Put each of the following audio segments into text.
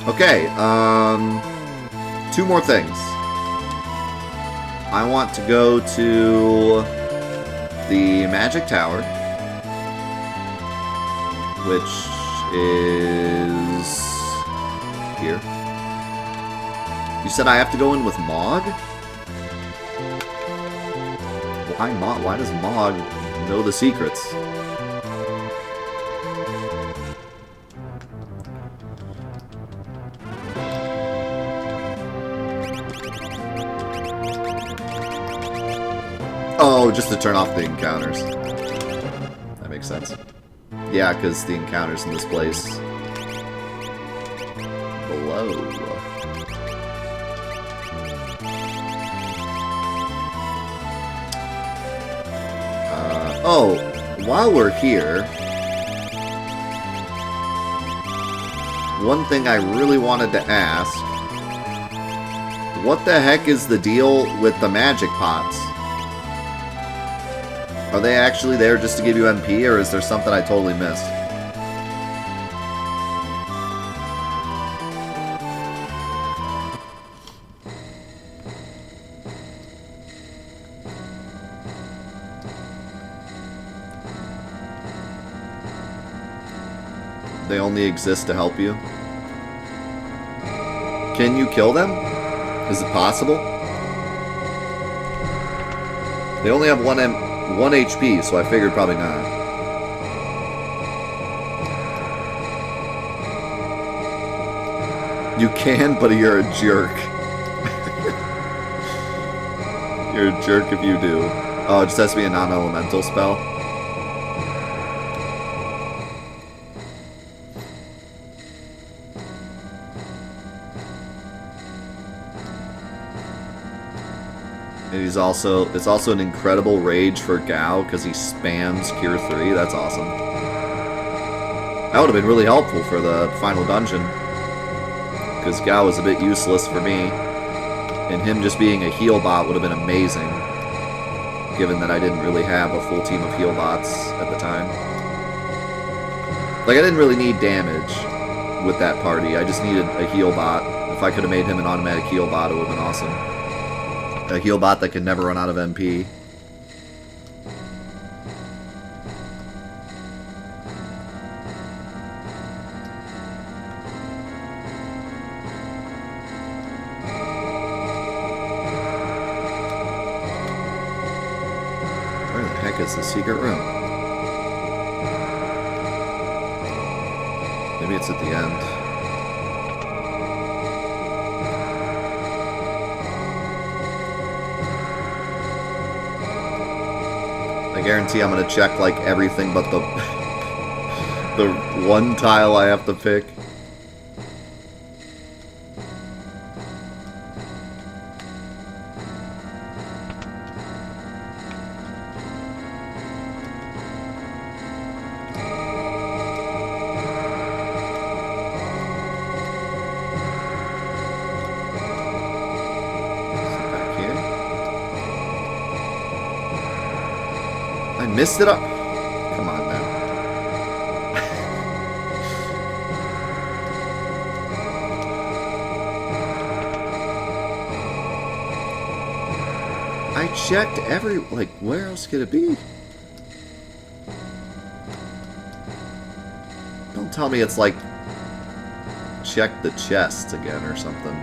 Okay, two more things. I want to go to the Magic Tower, which is here. You said I have to go in with Mog? Why Mog? Why does Mog know the secrets? Oh, just to turn off the encounters. That makes sense. Yeah, because the encounters in this place below. Oh, while we're here, one thing I really wanted to ask, what the heck is the deal with the magic pots? Are they actually there just to give you MP, or is there something I totally missed? They only exist to help you? Can you kill them? Is it possible? They only have 1 HP, so I figured probably not. You can, but you're a jerk. You're a jerk if you do. Oh, it just has to be a non-elemental spell? And it's also an incredible rage for Gao because he spams Cure 3. That's awesome. That would have been really helpful for the final dungeon, because Gao was a bit useless for me, and him just being a heal bot would have been amazing, given that I didn't really have a full team of heal bots at the time. Like, I didn't really need damage with that party. I just needed a heal bot. If I could have made him an automatic heal bot, it would have been awesome. A heal bot that can never run out of MP. Where the heck is the secret room? Maybe it's at the end. I guarantee I'm gonna check like everything but the the one tile I have to pick. Missed it up. Come on now. I checked every, like, where else could it be? Don't tell me it's like check the chest again or something.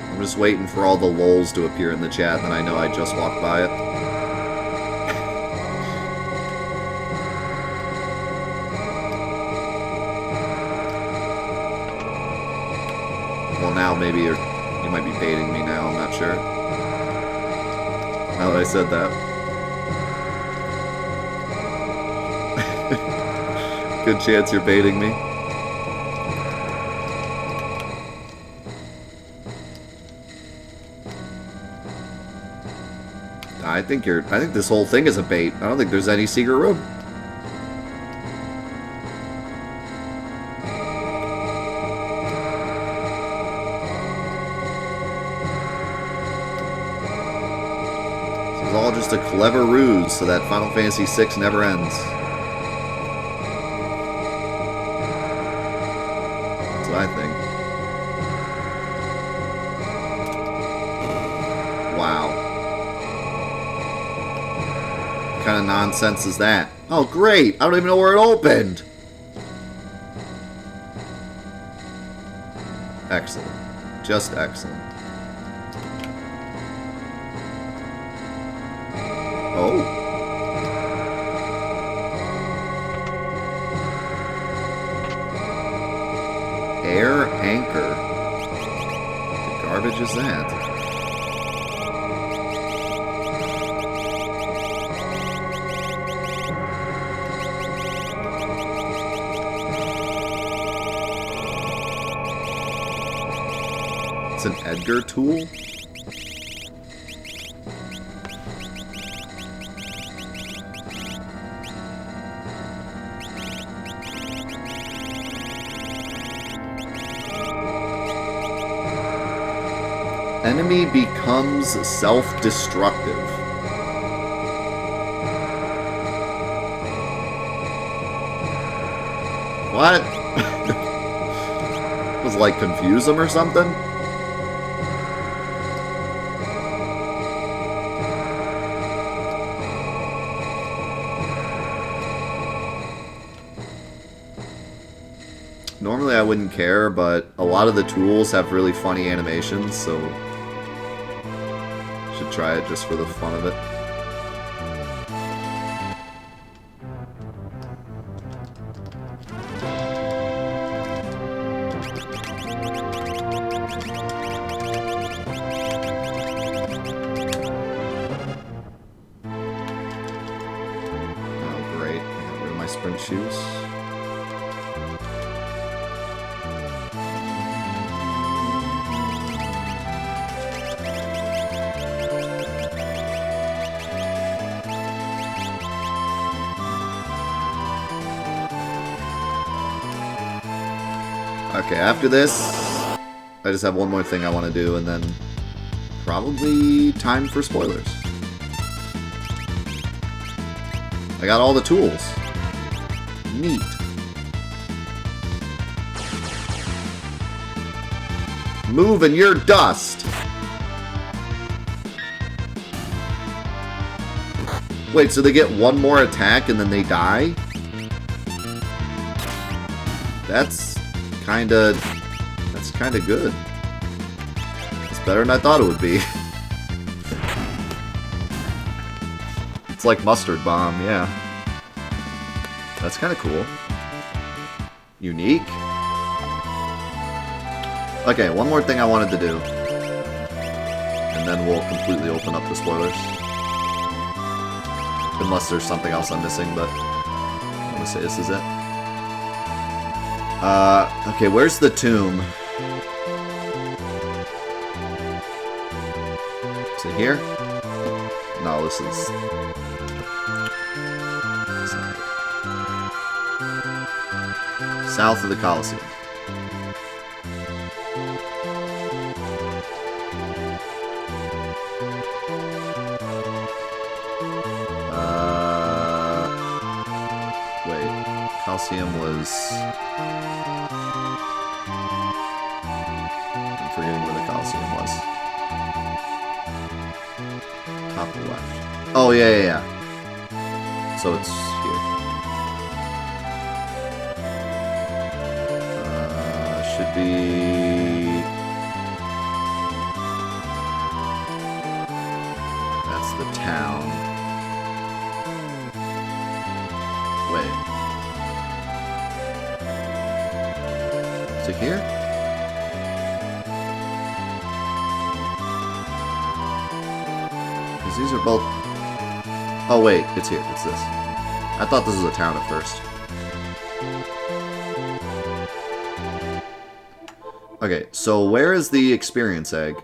I'm just waiting for all the lulz to appear in the chat, and then I know I just walked by it. Well, now maybe you might be baiting me now, I'm not sure. Now that I said that. Good chance you're baiting me. I think this whole thing is a bait. I don't think there's any secret room. This is all just a clever ruse so that Final Fantasy VI never ends. That's what I think. Wow. What kind of nonsense is that? Oh, great! I don't even know where it opened! Excellent. Just excellent. Oh. Air anchor. What garbage is that? It's an Edgar tool? Enemy becomes self-destructive. What? Was like confuse him or something? Normally I wouldn't care, but a lot of the tools have really funny animations, so should try it just for the fun of it. Oh great, I got rid of my sprint shoes. Okay, after this, I just have one more thing I want to do, and then probably time for spoilers. I got all the tools. Neat. Move and you're dust. Wait, so they get one more attack and then they die? That's kinda good. It's better than I thought it would be. It's like mustard bomb, yeah. That's kinda cool. Unique. Okay, one more thing I wanted to do. And then we'll completely open up the spoilers. Unless there's something else I'm missing, but I'm gonna say this is it. Okay, where's the tomb? Is it here? No, this is... south of the Colosseum. Wait, Colosseum was... I'm forgetting where the Colosseum was. Top left. Oh, yeah. So it's here. Should be... That's the town. Wait. Is it here? Because these are both... Oh wait, it's here. It's this. I thought this was a town at first. Okay, so where is the experience egg?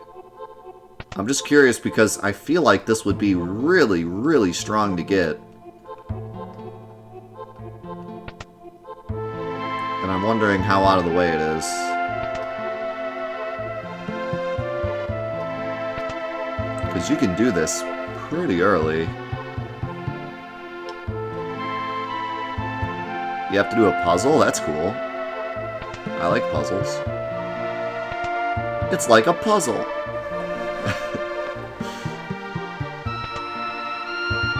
I'm just curious because I feel like this would be really, really strong to get. And I'm wondering how out of the way it is. Because you can do this pretty early. You have to do a puzzle? That's cool. I like puzzles. It's like a puzzle.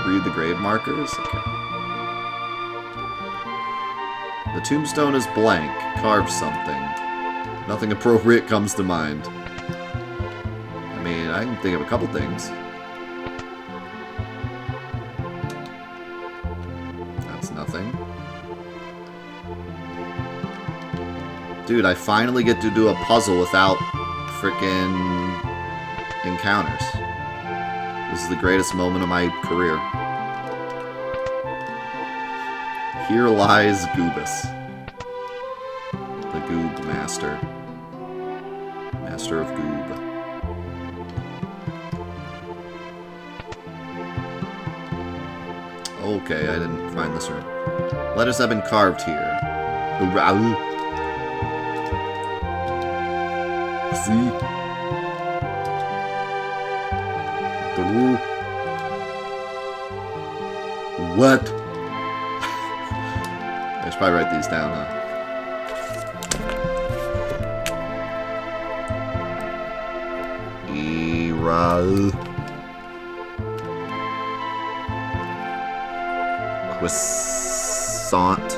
Read the grave markers? Okay. The tombstone is blank. Carve something. Nothing appropriate comes to mind. I mean, I can think of a couple things. That's nothing. Dude, I finally get to do a puzzle without frickin' encounters. This is the greatest moment of my career. Here lies Goobus. The Goob Master. Master of Goob. Okay, I didn't find this room. Letters have been carved here. See? What? I should probably write these down, huh? Croissant.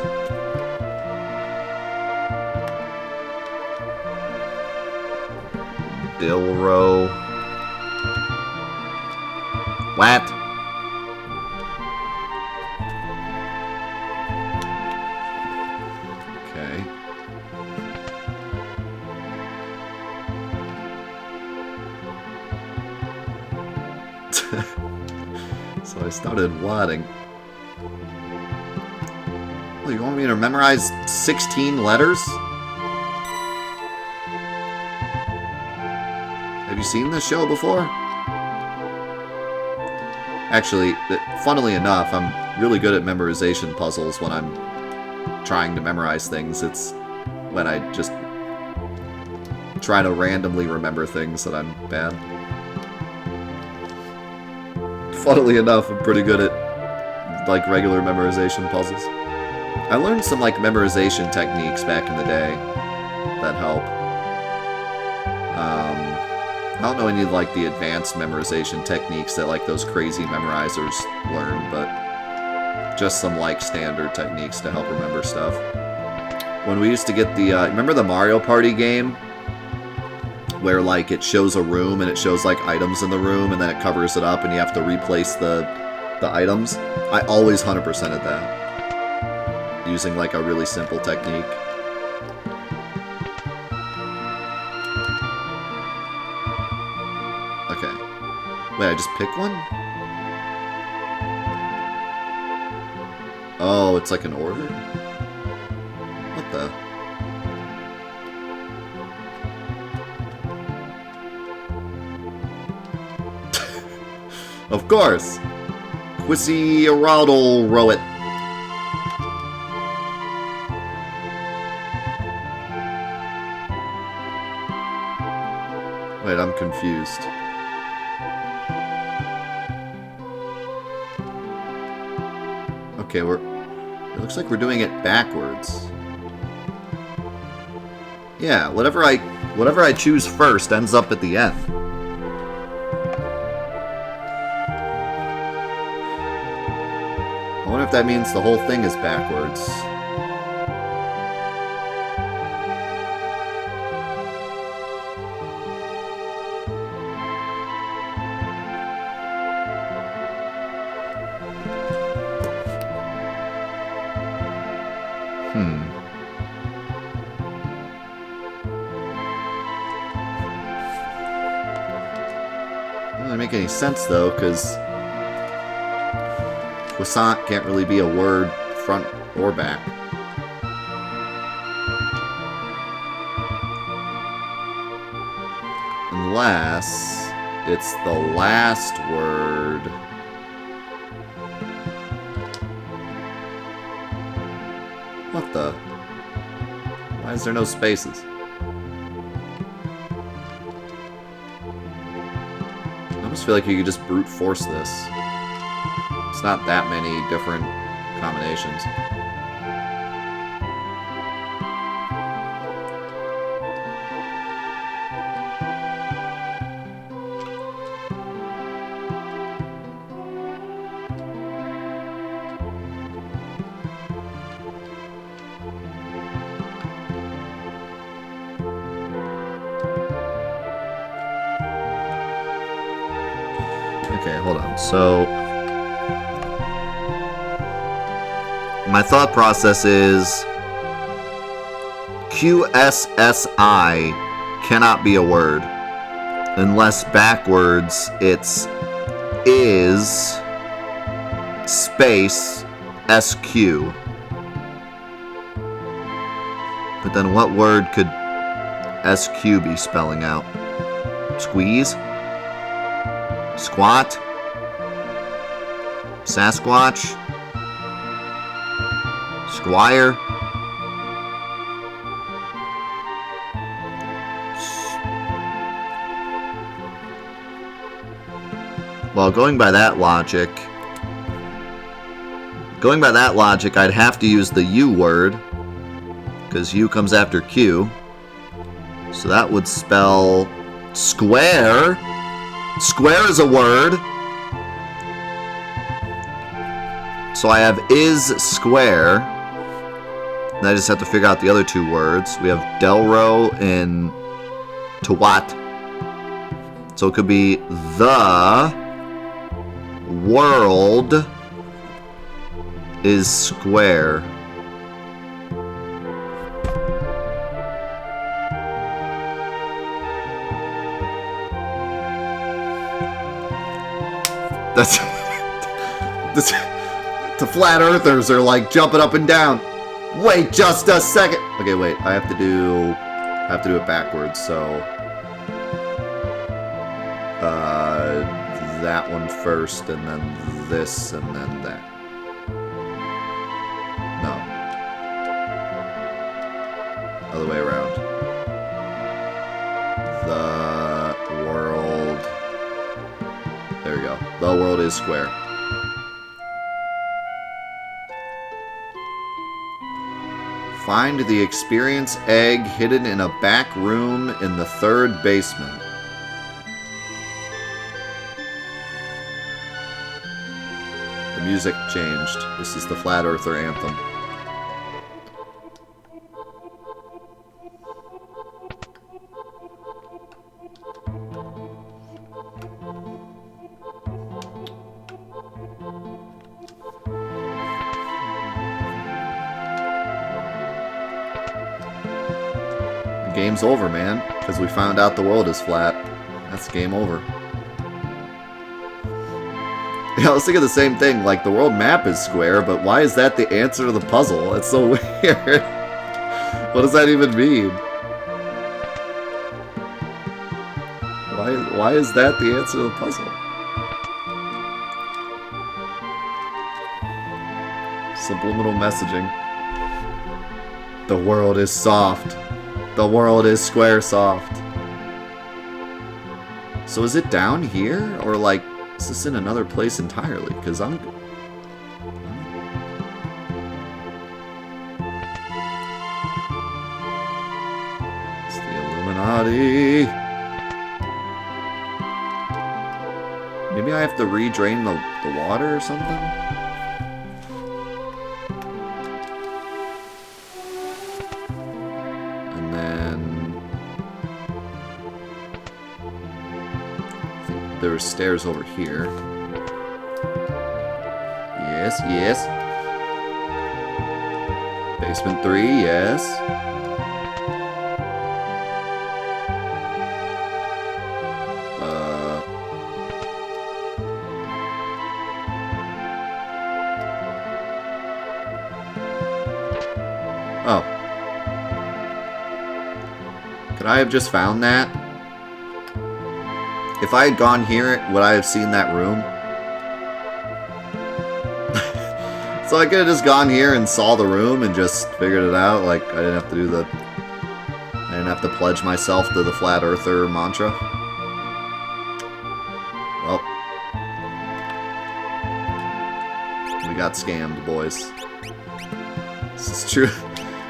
Dilro. What? Okay. So I started wadding. Oh, you want me to memorize 16 letters? Have you seen this show before? Actually, funnily enough, I'm really good at memorization puzzles when I'm trying to memorize things. It's when I just try to randomly remember things that I'm bad. Funnily enough, I'm pretty good at, like, regular memorization puzzles. I learned some, like, memorization techniques back in the day that help. I don't know any, like, the advanced memorization techniques that, like, those crazy memorizers learn, but just some, like, standard techniques to help remember stuff. When we used to get the, remember the Mario Party game? Where, like, it shows a room and it shows, like, items in the room and then it covers it up and you have to replace the items? I always 100%ed that. Using, like, a really simple technique. Okay. Wait, I just pick one? Oh, it's like an order? What the? Of course! Quissy-a-roddle row it. Wait, I'm confused. Okay, it looks like we're doing it backwards. Yeah, whatever I choose first ends up at the end. I wonder if that means the whole thing is backwards. Doesn't make any sense though, because croissant can't really be a word front or back. Unless it's the last word. What the? Why is there no spaces? I almost feel like you could just brute force this. It's not that many different combinations. Okay, hold on. So, my thought process is QSSI cannot be a word unless backwards it's is space SQ. But then what word could SQ be spelling out? Squeeze? Squat? Sasquatch? Squire? Well, going by that logic, I'd have to use the U word, because U comes after Q. So that would spell square. Square is a word. So I have is square. And I just have to figure out the other two words. We have Delro and Tawat. So it could be the world is square. That's the flat earthers are like jumping up and down. Wait just a second. Okay, wait. I have to do it backwards. So that one first, and then this, and then that. No. Other way around. The world. There we go. The world is square. Find the experience egg hidden in a back room in the 3rd basement. The music changed. This is the Flat Earther anthem. The game's over, man, because we found out the world is flat. That's game over. Yeah, I was thinking the same thing, like, the world map is square, but why is that the answer to the puzzle? It's so weird. What does that even mean? Why is that the answer to the puzzle? Subliminal messaging. The world is soft. The world is square soft. So is it down here? Or, like, is this in another place entirely? Because I'm... It's the Illuminati. Maybe I have to redrain the water or something? And then... I think there were stairs over here. Yes, yes. Basement 3, yes. Oh. Could I have just found that? If I had gone here, would I have seen that room? So I could have just gone here and saw the room and just figured it out. Like, I didn't have to do the... I didn't have to pledge myself to the Flat Earther mantra. Well. We got scammed, boys. This is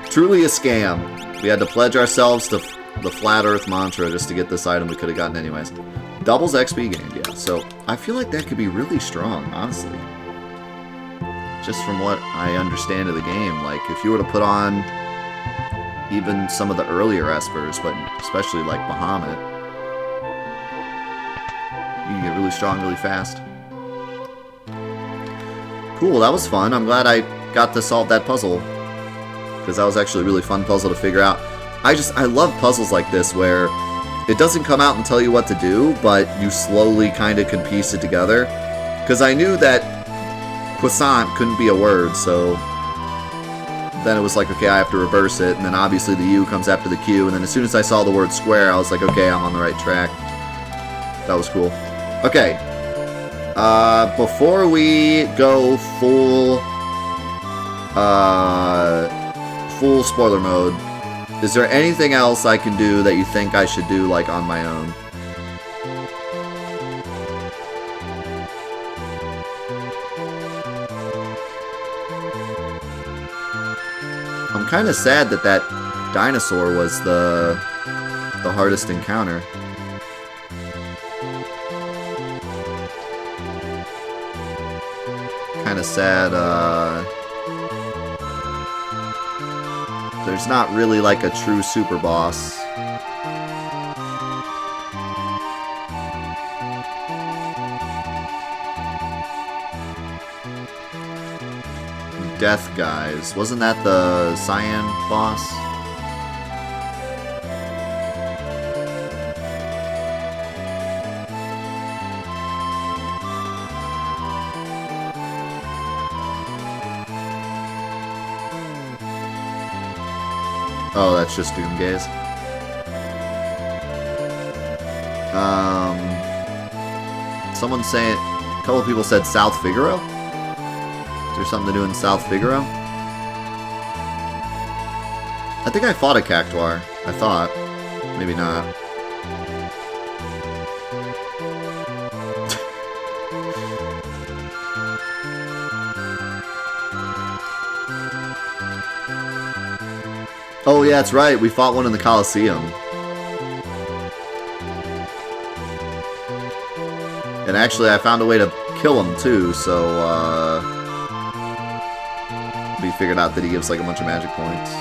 truly a scam. We had to pledge ourselves to the Flat Earth mantra just to get this item we could have gotten anyways. Doubles XP gained, yeah. So, I feel like that could be really strong, honestly. Just from what I understand of the game. Like, if you were to put on even some of the earlier Espers, but especially like Bahamut, you can get really strong really fast. Cool, that was fun. I'm glad I got to solve that puzzle. Because that was actually a really fun puzzle to figure out. I love puzzles like this where it doesn't come out and tell you what to do, but you slowly kind of can piece it together. Because I knew that croissant couldn't be a word, so then it was like, okay, I have to reverse it, and then obviously the U comes after the Q, and then as soon as I saw the word square, I was like, okay, I'm on the right track. That was cool. Okay. Before we go full spoiler mode, is there anything else I can do that you think I should do, like, on my own? I'm kind of sad that that dinosaur was the hardest encounter. Kind of sad, there's not really like a true super boss. Death guys. Wasn't that the Cyan boss? Oh, that's just Doomgaze. Someone saying, a couple of people said South Figaro? Is there something to do in South Figaro? I think I fought a Cactuar. I thought. Maybe not. Oh yeah, that's right. We fought one in the Coliseum. And actually, I found a way to kill him too, so we figured out that he gives like a bunch of magic points.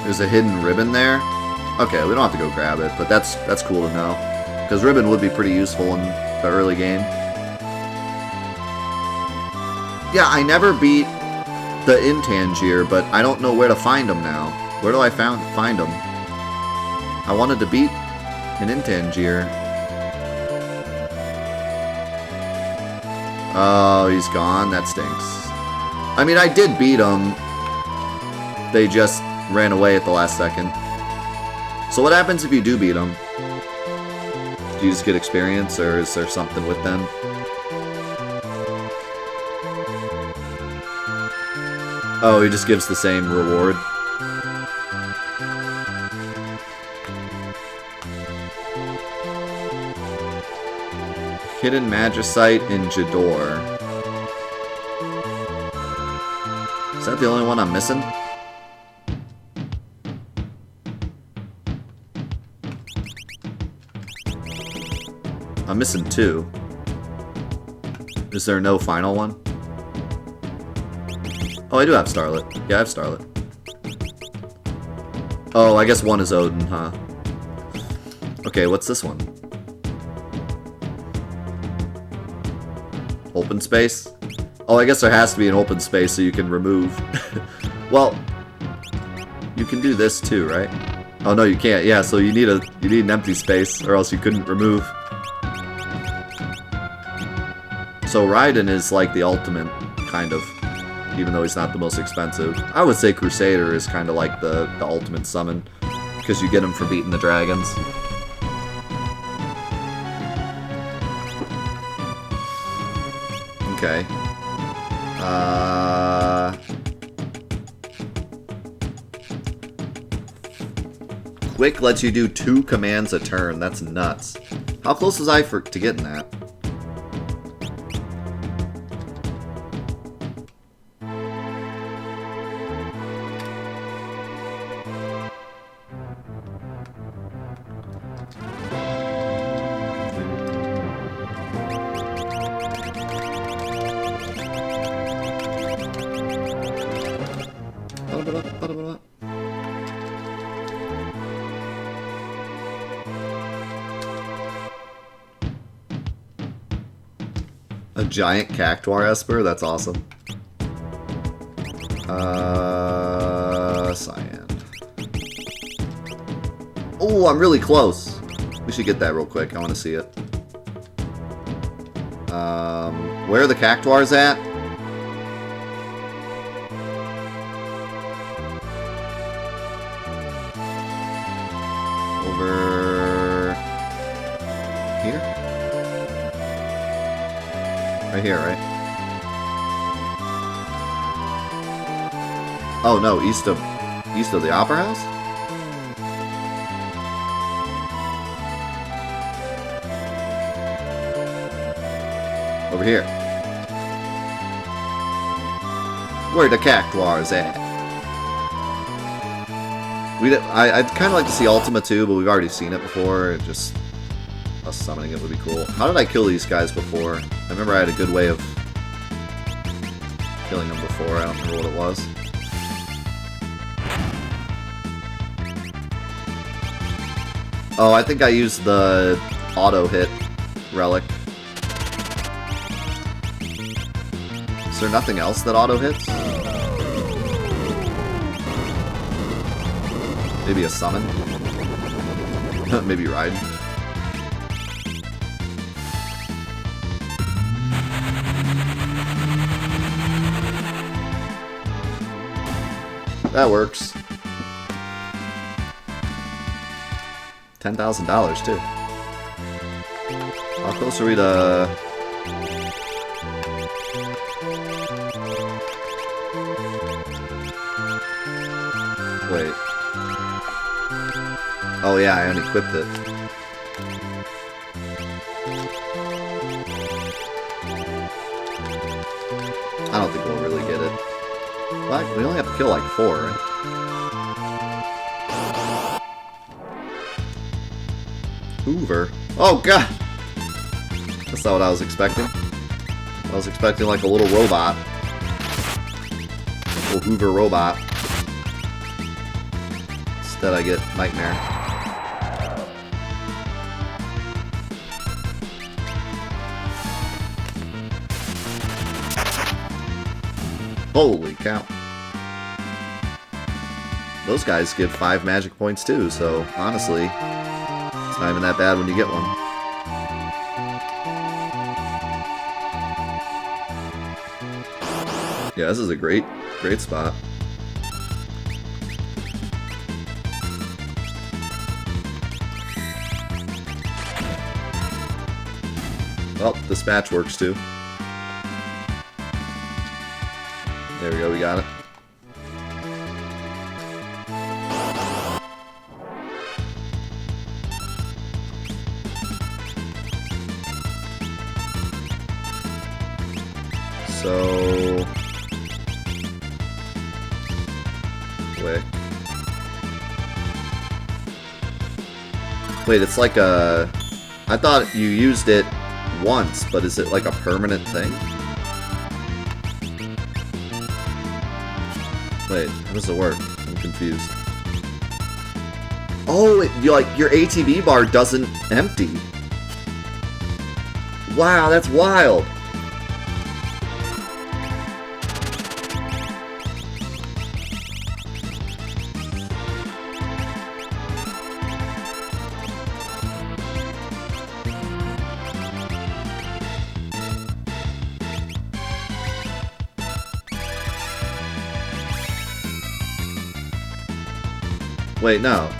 There's a hidden ribbon there. Okay, we don't have to go grab it, but that's cool to know. Because ribbon would be pretty useful in the early game. Yeah, I never beat the Intangier, but I don't know where to find them now. Where do I find them? I wanted to beat an Intangier. Oh, he's gone? That stinks. I mean, I did beat him. They just ran away at the last second. So what happens if you do beat him? Do you just get experience, or is there something with them? Oh, he just gives the same reward. Hidden Magicite in Jador. Is that the only one I'm missing? I'm missing two. Is there no final one? Oh, I do have Starlet. Yeah, I have Starlet. Oh, I guess one is Odin, huh? Okay, what's this one? Open space? Oh, I guess there has to be an open space so you can remove. Well, you can do this too, right? Oh no, you can't. Yeah, so you need an empty space, or else you couldn't remove. So Raiden is like the ultimate, kind of. even though he's not the most expensive. I would say Crusader is kind of like the ultimate summon, because you get him for beating the dragons. Okay. Quick lets you do 2 commands a turn. That's nuts. How close was I to getting that? A giant Cactuar Esper? That's awesome. Cyan. Oh, I'm really close. We should get that real quick. I want to see it. Where are the Cactuars at? Over here? Right here, right? Oh no, east of the Opera House? Over here. Where the Cactuars at? I'd kind of like to see Ultima too, but we've already seen it before. Just us summoning it would be cool. How did I kill these guys before? I remember I had a good way of killing them before. I don't remember what it was. Oh, I think I used the auto hit relic. Is there nothing else that auto hits? Maybe a summon? Maybe ride. That works. $10,000 too. How close are we to... Wait. Oh yeah, I unequipped it. I don't think we'll really get it. What? We only have to kill like 4, right? Hoover. Oh god! That's not what I was expecting. I was expecting like a little robot. A little Hoover robot. Instead I get Nightmare. Holy cow. Those guys give 5 magic points too, so honestly, it's not even that bad when you get one. Yeah, this is a great spot. Well, this match works too. There we go, we got it. So... quick. Wait, it's like a... I thought you used it once, but is it like a permanent thing? Wait, how does it work? I'm confused. Oh, your ATB bar doesn't empty. Wow, that's wild. Wait, no.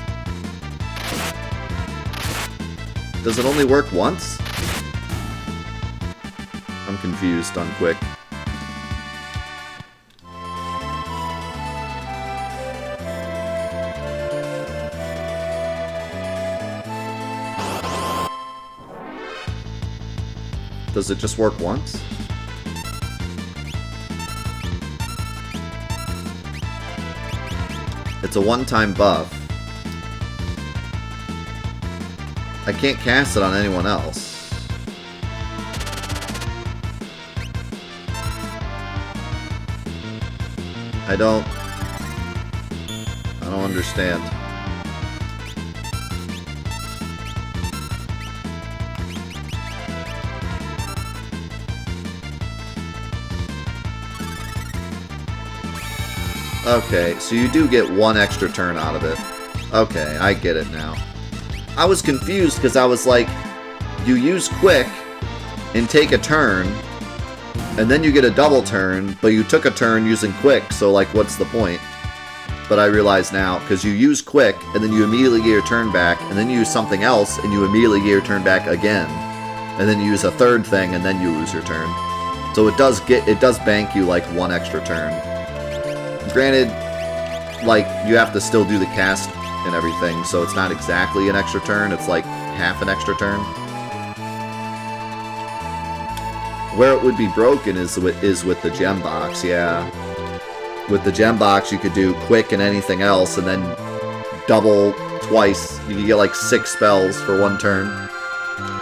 Does it only work once? I'm confused on quick. Does it just work once? It's a one-time buff. I can't cast it on anyone else. I don't understand. Okay, so you do get one extra turn out of it. Okay, I get it now. I was confused because I was like, you use quick and take a turn, and then you get a double turn, but you took a turn using quick, so like, what's the point? But I realize now, because you use quick, and then you immediately get your turn back, and then you use something else, and you immediately get your turn back again. And then you use a third thing, and then you lose your turn. So it does bank you like one extra turn. Granted, like, you have to still do the cast and everything, so it's not exactly an extra turn, it's like half an extra turn. Where it would be broken is with the gem box, yeah. With the gem box, you could do quick and anything else, and then double twice. You could get like 6 spells for one turn.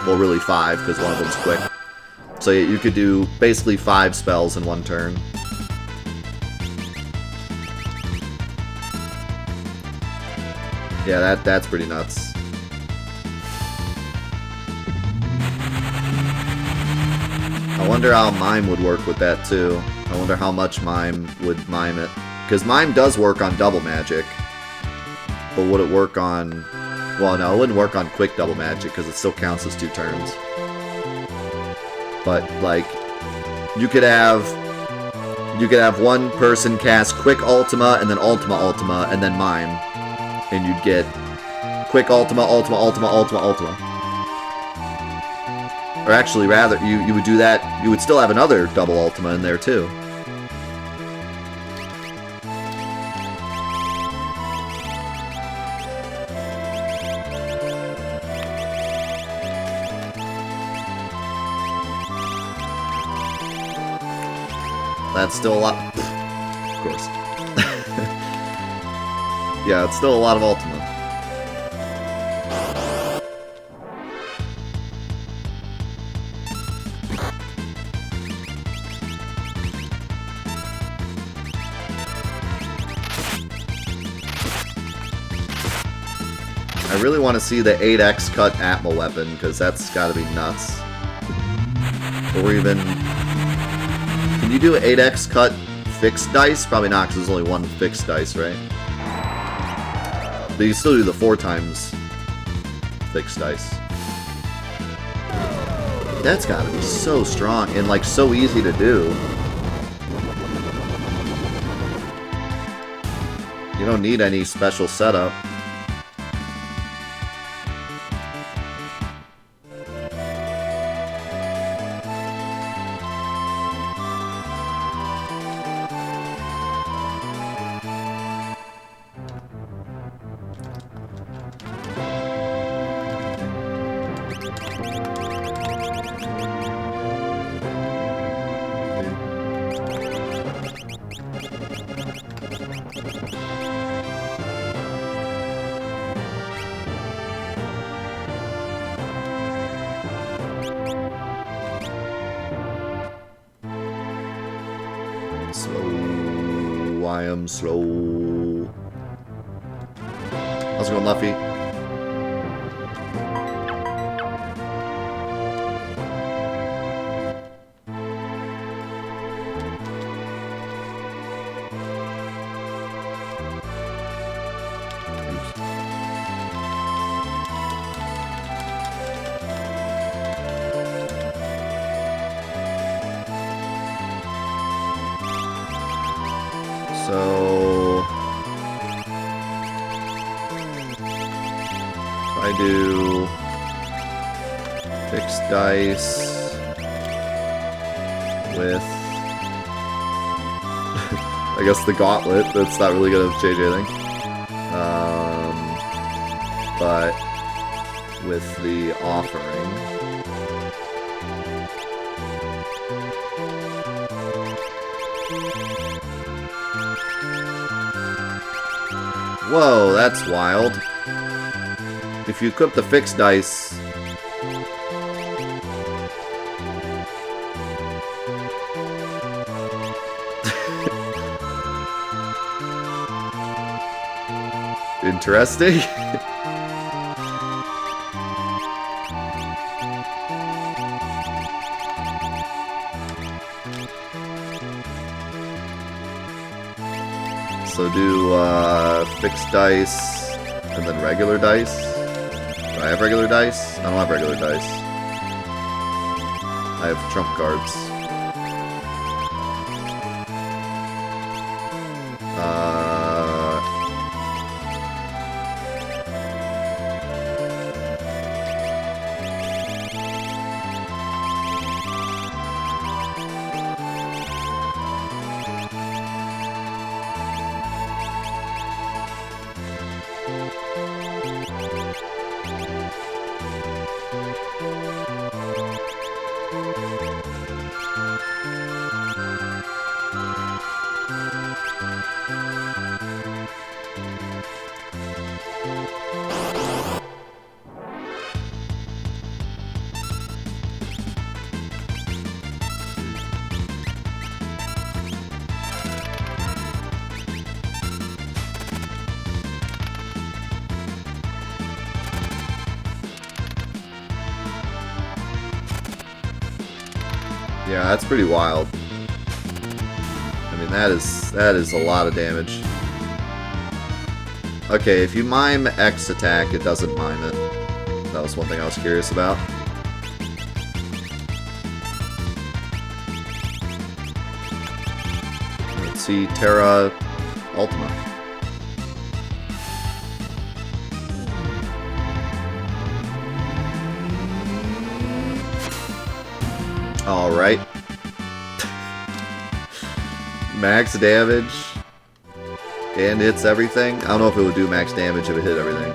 Well, really 5, because one of them's quick. So you could do basically 5 spells in one turn. Yeah, that's pretty nuts. I wonder how Mime would work with that, too. I wonder how much Mime would mime it. Because Mime does work on double magic. But would it work on... Well, no, it wouldn't work on quick double magic, because it still counts as 2 turns. But, like, you could have one person cast quick Ultima, and then Ultima, and then Mime. And you'd get quick Ultima. Or actually, rather, you would do that, you would still have another double Ultima in there, too. That's still a lot. Of course. Yeah, it's still a lot of Ultima. I really want to see the 8x cut Atma weapon, because that's got to be nuts. Or even... Can you do an 8x cut fixed dice? Probably not, because there's only one fixed dice, right? But you can still do the 4 times fixed dice. That's got to be so strong, and like so easy to do. You don't need any special setup. Slow. I am slow. How's it going, Luffy? So I do fixed dice with, I guess, the gauntlet. That's not really gonna change anything. But with the offering. Whoa, that's wild. If you equip the fixed dice... Interesting. So do fixed dice and then regular dice. Do I have regular dice? I don't have regular dice. I have trump cards. Yeah, that's pretty wild. I mean, that is a lot of damage. Okay, if you mime X attack, it doesn't mime it. That was one thing I was curious about. Let's see, Terra Ultima. Alright. Max damage. And hits everything. I don't know if it would do max damage if it hit everything.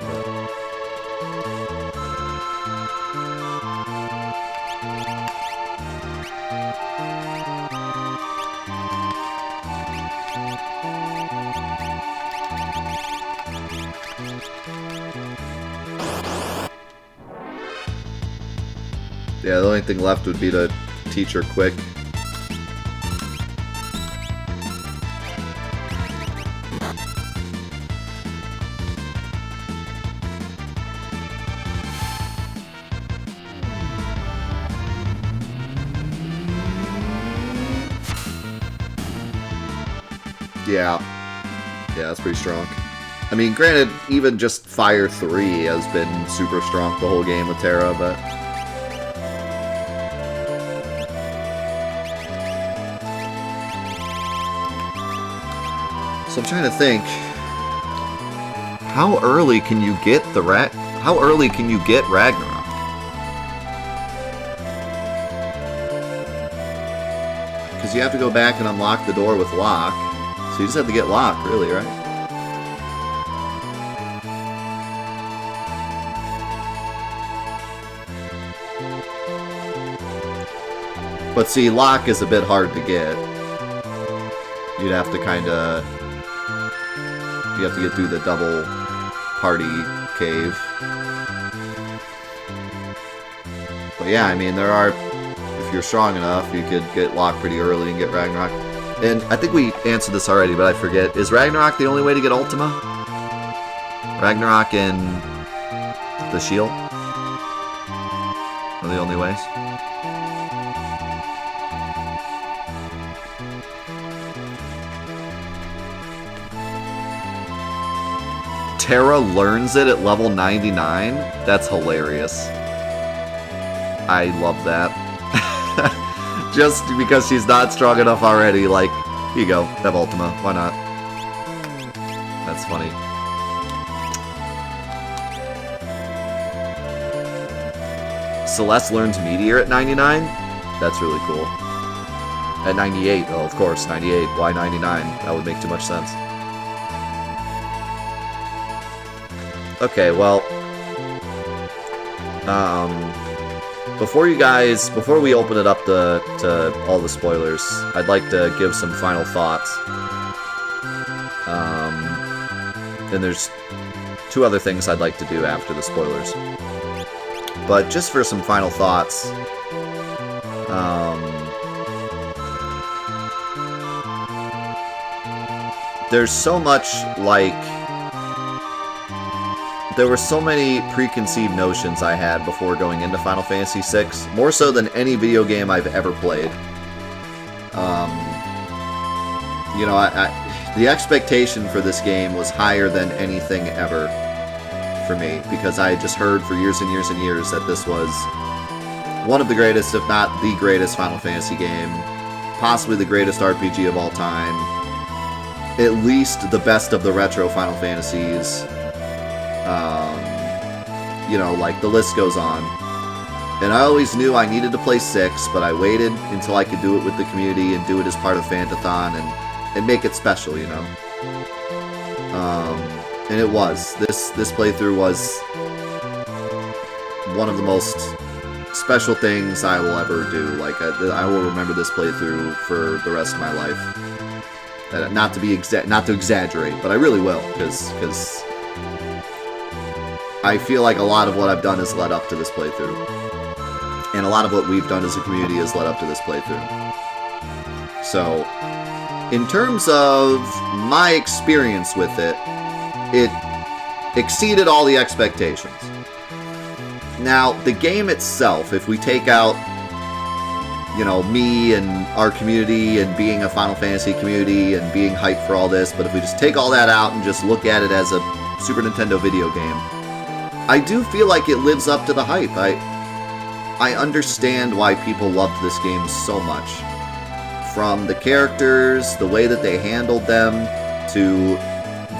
Yeah, the only thing left would be to teach her quick. Yeah. Yeah, that's pretty strong. I mean, granted, even just Fire 3 has been super strong the whole game with Terra, but... So I'm trying to think, how early can you get the How early can you get Ragnarok? Because you have to go back and unlock the door with Locke, so you just have to get Locke, really, right? But see, Locke is a bit hard to get. You'd have to kind of... You have to get through the double party cave. But yeah, I mean, there are... If you're strong enough, you could get Locke pretty early and get Ragnarok. And I think we answered this already, but I forget. Is Ragnarok the only way to get Ultima? Ragnarok and the shield are the only ways? Terra learns it at level 99? That's hilarious. I love that. Just because she's not strong enough already, like, here you go, have Ultima, why not? That's funny. Celeste learns Meteor at 99? That's really cool. At 98, oh, of course, 98. Why 99? That would make too much sense. Okay, well... before we open it up to all the spoilers, I'd like to give some final thoughts. And there's 2 other things I'd like to do after the spoilers. But just for some final thoughts, there's so much, like... There were so many preconceived notions I had before going into Final Fantasy VI, more so than any video game I've ever played. You know, the expectation for this game was higher than anything ever for me, because I had just heard for years and years and years that this was one of the greatest, if not the greatest, Final Fantasy game, possibly the greatest RPG of all time, at least the best of the retro Final Fantasies. You know, like, the list goes on. And I always knew I needed to play 6, but I waited until I could do it with the community and do it as part of Fantathon and make it special, you know? And it was. This playthrough was one of the most special things I will ever do. Like, I will remember this playthrough for the rest of my life. Not to exaggerate, but I really will, because I feel like a lot of what I've done has led up to this playthrough. And a lot of what we've done as a community has led up to this playthrough. So, in terms of my experience with it, it exceeded all the expectations. Now, the game itself, if we take out, you know, me and our community and being a Final Fantasy community and being hyped for all this, but if we just take all that out and just look at it as a Super Nintendo video game, I do feel like it lives up to the hype. I understand why people loved this game so much. From the characters, the way that they handled them, to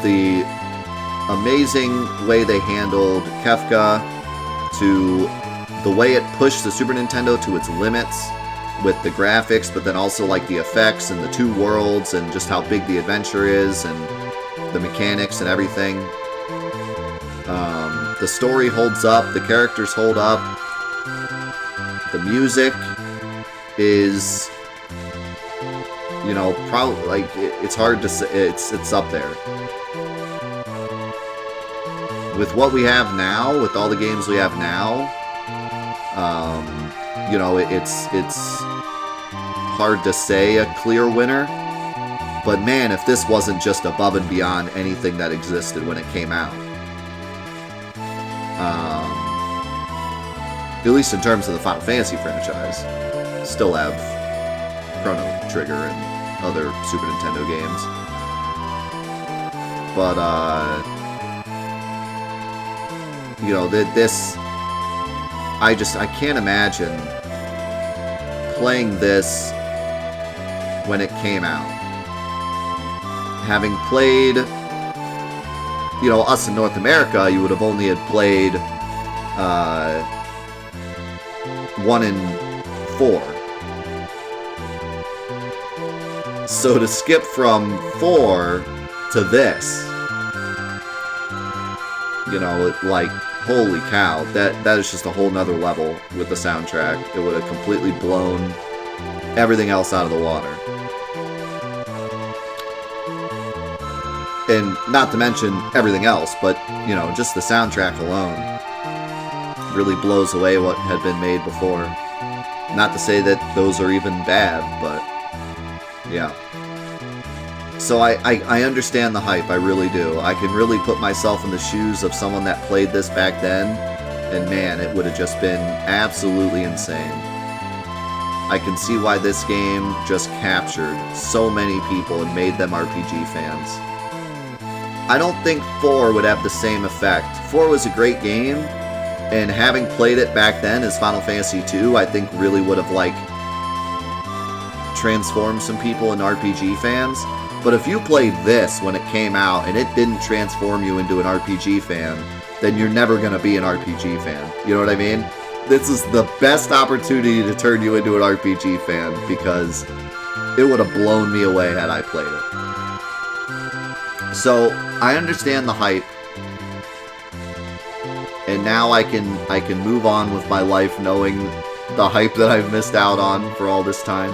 the amazing way they handled Kefka, to the way it pushed the Super Nintendo to its limits with the graphics, but then also like the effects and the 2 worlds and just how big the adventure is and the mechanics and everything. The story holds up, the characters hold up, the music is, you know, probably, like, it's hard to say, it's up there. With what we have now, with all the games we have now, you know, it's hard to say a clear winner, but man, if this wasn't just above and beyond anything that existed when it came out. At least in terms of the Final Fantasy franchise. Still have Chrono Trigger and other Super Nintendo games. But, you know, this... I can't imagine playing this when it came out. Having played... You know, us in North America, you would have only had played 1 and 4. So to skip from 4 to this, you know, like, holy cow, that is just a whole nother level with the soundtrack. It would have completely blown everything else out of the water. And not to mention everything else, but, you know, just the soundtrack alone really blows away what had been made before. Not to say that those are even bad, but, yeah. So I understand the hype, I really do. I can really put myself in the shoes of someone that played this back then, and man, it would have just been absolutely insane. I can see why this game just captured so many people and made them RPG fans. I don't think 4 would have the same effect. 4 was a great game, and having played it back then as Final Fantasy II, I think really would have, like, transformed some people into RPG fans. But if you played this when it came out and it didn't transform you into an RPG fan, then you're never going to be an RPG fan. You know what I mean? This is the best opportunity to turn you into an RPG fan, because it would have blown me away had I played it. So, I understand the hype, and now I can move on with my life knowing the hype that I've missed out on for all this time.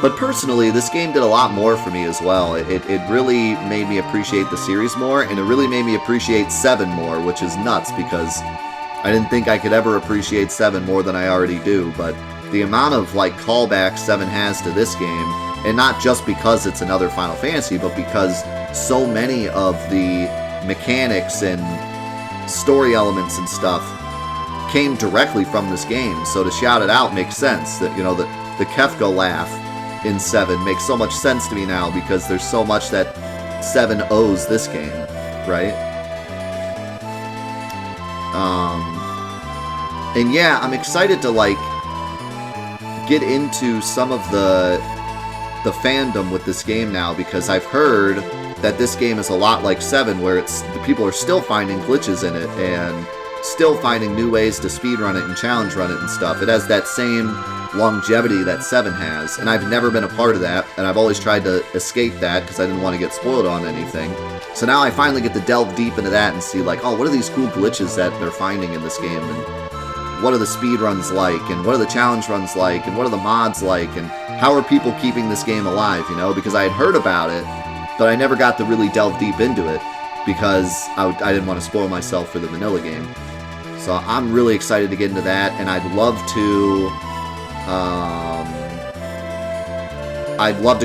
But personally, this game did a lot more for me as well. It really made me appreciate the series more, and it really made me appreciate 7 more, which is nuts, because I didn't think I could ever appreciate 7 more than I already do, but the amount of, like, callbacks 7 has to this game, and not just because it's another Final Fantasy, but because so many of the mechanics and story elements and stuff came directly from this game, so to shout it out makes sense. That, you know, the Kefka laugh in 7 makes so much sense to me now, because there's so much that 7 owes this game, right? And yeah, I'm excited to, like, get into some of the fandom with this game now, because I've heard that this game is a lot like 7, where the people are still finding glitches in it, and still finding new ways to speedrun it and challenge run it and stuff. It has that same longevity that 7 has, and I've never been a part of that, and I've always tried to escape that because I didn't want to get spoiled on anything. So now I finally get to delve deep into that and see, like, oh, what are these cool glitches that they're finding in this game, and what are the speedruns like, and what are the challenge runs like, and what are the mods like, and how are people keeping this game alive, you know? Because I had heard about it, but I never got to really delve deep into it, because I didn't want to spoil myself for the vanilla game. So I'm really excited to get into that, and I'd love to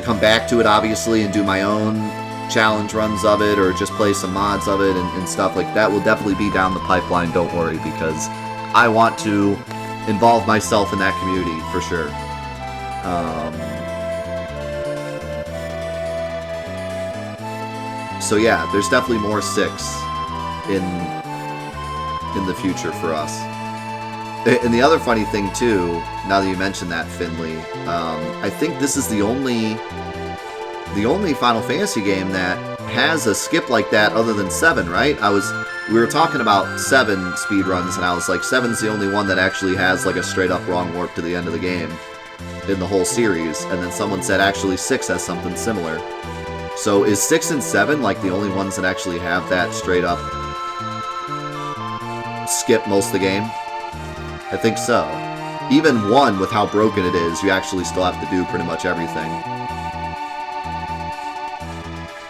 come back to it, obviously, and do my own challenge runs of it, or just play some mods of it and stuff like that. Will definitely be down the pipeline, don't worry, because I want to involve myself in that community, for sure. So yeah, there's definitely more 6 in the future for us. And the other funny thing too, now that you mentioned that, Finley, I think this is the only Final Fantasy game that has a skip like that other than 7, right? We were talking about 7 speedruns, and I was like, 7's the only one that actually has, like, a straight up wrong warp to the end of the game in the whole series, and then someone said actually 6 has something similar. So is 6 and 7, like, the only ones that actually have that straight up skip most of the game? I think so. Even 1, with how broken it is, you actually still have to do pretty much everything.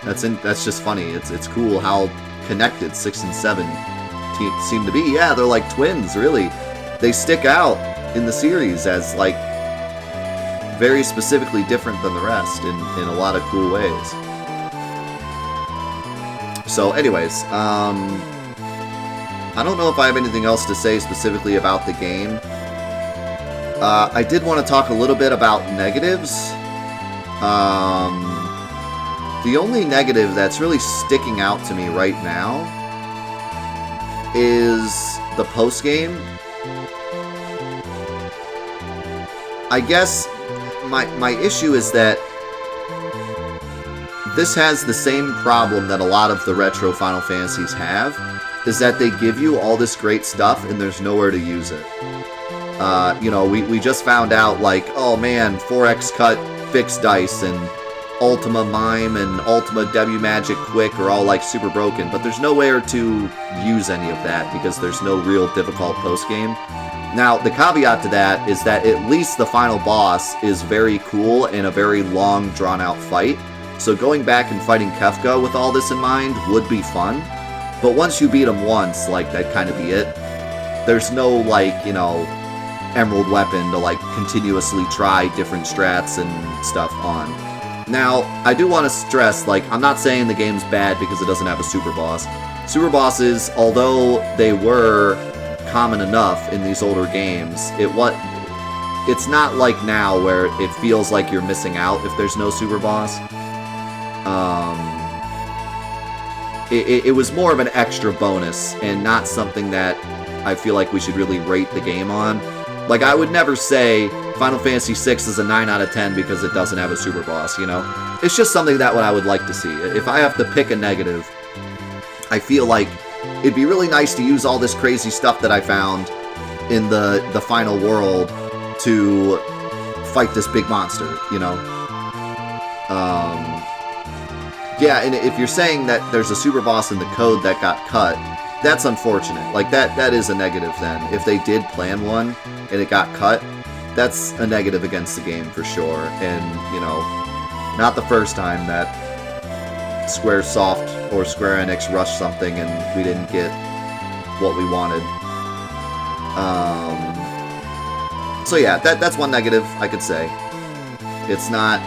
That's just funny. It's cool how connected 6 and 7 seem to be. Yeah, they're like twins, really. They stick out in the series as, like, very specifically different than the rest in a lot of cool ways. So anyways, I don't know if I have anything else to say specifically about the game. I did want to talk a little bit about negatives. The only negative that's really sticking out to me right now is the post-game. I guess my issue is that this has the same problem that a lot of the retro Final Fantasies have, is that they give you all this great stuff and there's nowhere to use it. You know, we just found out, like, oh man, 4X Cut Fixed Dice and Ultima Mime and Ultima W Magic Quick are all, like, super broken, but there's nowhere to use any of that because there's no real difficult post-game. Now, the caveat to that is that at least the final boss is very cool and a very long, drawn-out fight. So going back and fighting Kefka with all this in mind would be fun. But once you beat him once, like, that'd kind of be it. There's no, like, you know, emerald weapon to, like, continuously try different strats and stuff on. Now, I do want to stress, like, I'm not saying the game's bad because it doesn't have a super boss. Super bosses, although they were common enough in these older games, it's not like now where it feels like you're missing out if there's no super boss. It was more of an extra bonus and not something that I feel like we should really rate the game on. Like, I would never say Final Fantasy VI is a 9 out of 10 because it doesn't have a super boss, you know? It's just something that I would like to see. If I have to pick a negative, I feel like it'd be really nice to use all this crazy stuff that I found in the final world to fight this big monster, you know? Yeah, and if you're saying that there's a super boss in the code that got cut, that's unfortunate. Like, that is a negative then. If they did plan one and it got cut, that's a negative against the game for sure. And, you know, not the first time that Squaresoft or Square Enix rushed something and we didn't get what we wanted. So yeah, that's one negative I could say. It's not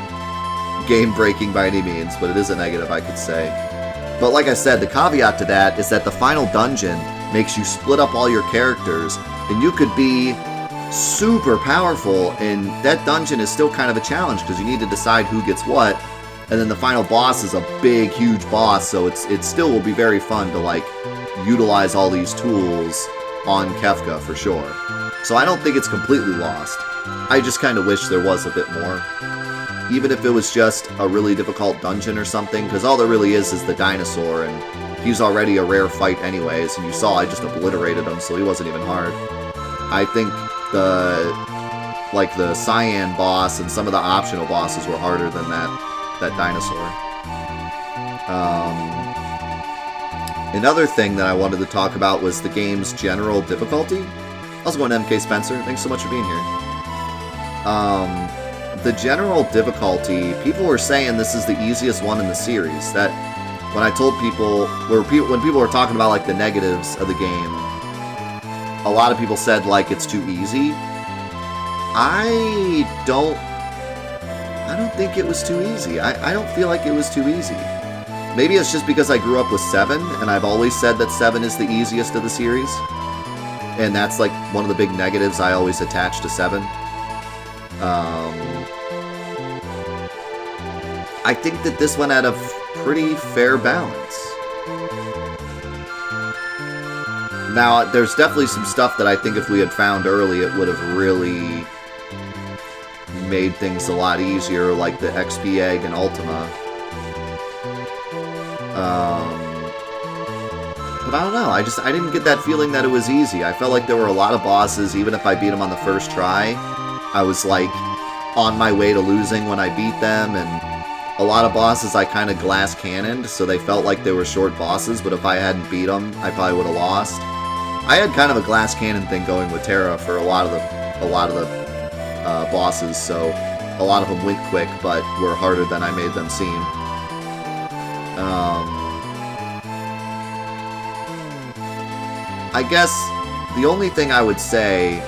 game-breaking by any means, but it is a negative I could say. But like I said, the caveat to that is that the final dungeon makes you split up all your characters, and you could be super powerful, and that dungeon is still kind of a challenge because you need to decide who gets what, and then the final boss is a big, huge boss, so it still will be very fun to, like, utilize all these tools on Kefka for sure. So I don't think it's completely lost. I just kind of wish there was a bit more. Even if it was just a really difficult dungeon or something, because all there really is the dinosaur, and he's already a rare fight anyways, and you saw I just obliterated him, so he wasn't even hard. I think the Cyan boss and some of the optional bosses were harder than that dinosaur. Another thing that I wanted to talk about was the game's general difficulty. How's it going, MK Spencer? Thanks so much for being here. The general difficulty, people were saying this is the easiest one in the series. That when I told people, when people were talking about like the negatives of the game, a lot of people said like it's too easy. I don't think it was too easy. I don't feel like it was too easy. Maybe it's just because I grew up with 7, and I've always said that 7 is the easiest of the series. And that's like one of the big negatives I always attach to 7. I think that this one had a pretty fair balance. Now, there's definitely some stuff that I think if we had found early, it would have really made things a lot easier, like the XP egg and Ultima. But I don't know, I didn't get that feeling that it was easy. I felt like there were a lot of bosses, even if I beat them on the first try, I was like on my way to losing when I beat them, and a lot of bosses I kind of glass cannoned, so they felt like they were short bosses, but if I hadn't beat them, I probably would have lost. I had kind of a glass cannon thing going with Terra for a lot of the bosses, so a lot of them went quick, but were harder than I made them seem. I guess the only thing I would say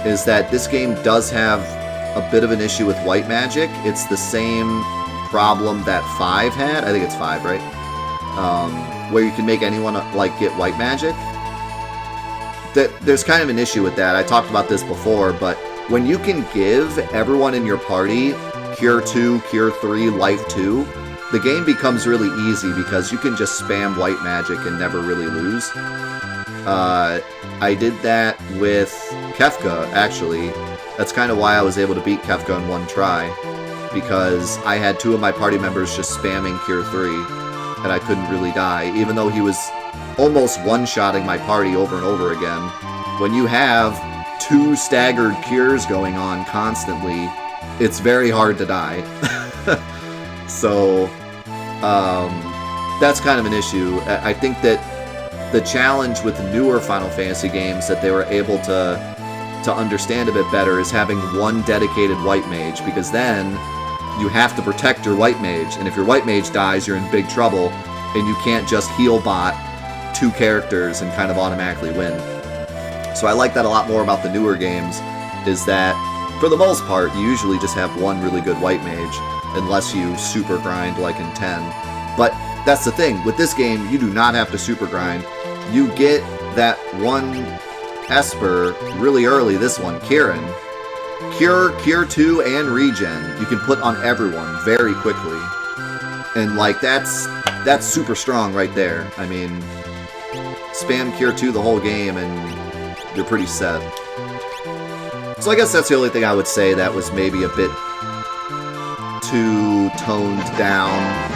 is that this game does have a bit of an issue with white magic. It's the same problem that 5 had. I think it's 5, right? Where you can make anyone like get white magic. There's kind of an issue with that. I talked about this before, but when you can give everyone in your party Cure 2, Cure 3, Life 2, the game becomes really easy because you can just spam white magic and never really lose. I did that with Kefka, actually. That's kind of why I was able to beat Kefka in one try, because I had 2 of my party members just spamming Cure 3, and I couldn't really die, even though he was almost one-shotting my party over and over again. When you have 2 staggered cures going on constantly, it's very hard to die. So, that's kind of an issue. I think that the challenge with newer Final Fantasy games that they were able to understand a bit better is having one dedicated white mage, because then you have to protect your white mage, and if your white mage dies, you're in big trouble, and you can't just heal bot 2 characters and kind of automatically win. So I like that a lot more about the newer games, is that for the most part, you usually just have one really good white mage, unless you super grind like in 10. But that's the thing, with this game, you do not have to super grind. You get that one Esper really early, this one, Kieran. Cure 2, and Regen, you can put on everyone very quickly. And like, that's super strong right there. I mean, spam Cure 2 the whole game and you're pretty set. So I guess that's the only thing I would say that was maybe a bit too toned down.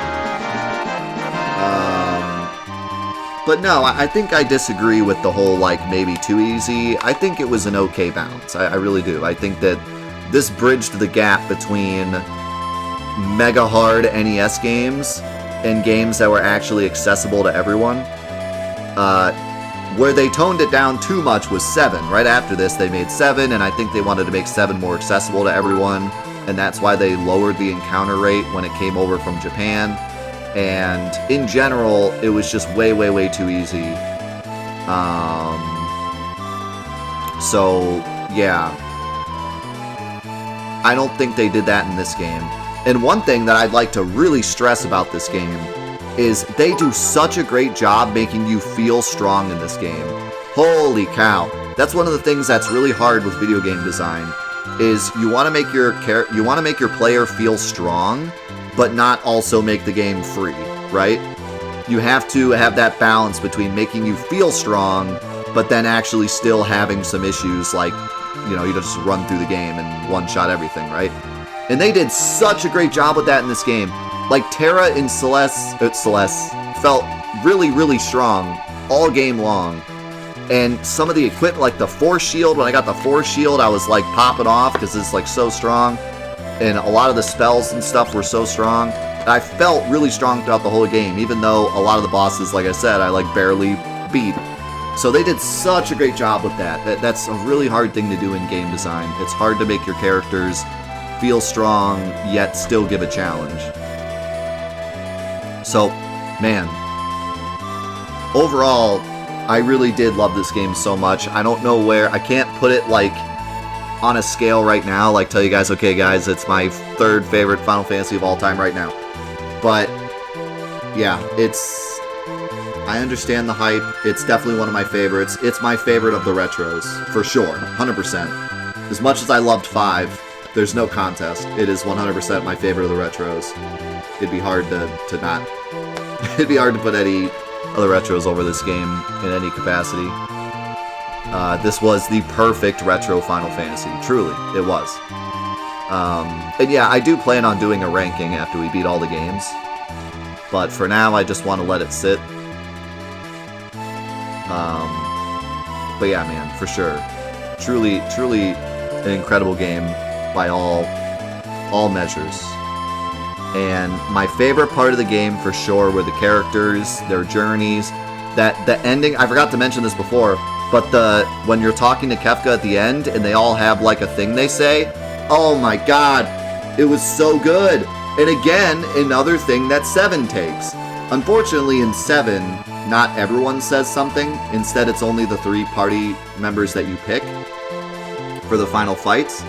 But no, I think I disagree with the whole, like, maybe too easy. I think it was an okay balance. I really do. I think that this bridged the gap between mega hard NES games and games that were actually accessible to everyone. Where they toned it down too much was 7. Right after this, they made 7, and I think they wanted to make 7 more accessible to everyone, and that's why they lowered the encounter rate when it came over from Japan. And in general, it was just way, way, way too easy. So, yeah. I don't think they did that in this game. And one thing that I'd like to really stress about this game is they do such a great job making you feel strong in this game. Holy cow. That's one of the things that's really hard with video game design, is you want to make your player feel strong, but not also make the game free, right? You have to have that balance between making you feel strong, but then actually still having some issues, like, you know, you just run through the game and one-shot everything, right? And they did such a great job with that in this game. Like, Terra in Celeste felt really, really strong all game long. And some of the equipment, like the Force Shield, when I got the Force Shield, I was like popping off because it's like so strong. And a lot of the spells and stuff were so strong. And I felt really strong throughout the whole game, even though a lot of the bosses, like I said, I like barely beat. So they did such a great job with that. That's a really hard thing to do in game design. It's hard to make your characters feel strong, yet still give a challenge. So, man, overall, I really did love this game so much. I don't know where, I can't put it like on a scale right now, like tell you guys, okay guys, it's my 3rd favorite Final Fantasy of all time right now. But, yeah, I understand the hype. It's definitely one of my favorites. It's my favorite of the retros, for sure, 100%. As much as I loved 5, there's no contest. It is 100% my favorite of the retros. It'd be hard to not... It'd be hard to put any other retros over this game in any capacity. This was the perfect retro Final Fantasy. Truly, it was. And yeah, I do plan on doing a ranking after we beat all the games. But for now, I just want to let it sit. But yeah, man, for sure. Truly, truly an incredible game by all measures. And my favorite part of the game, for sure, were the characters, their journeys. The ending, I forgot to mention this before, but when you're talking to Kefka at the end, and they all have, like, a thing they say, oh my god, it was so good! And again, another thing that 7 takes. Unfortunately, in 7, not everyone says something. Instead, it's only the 3 party members that you pick for the final fights.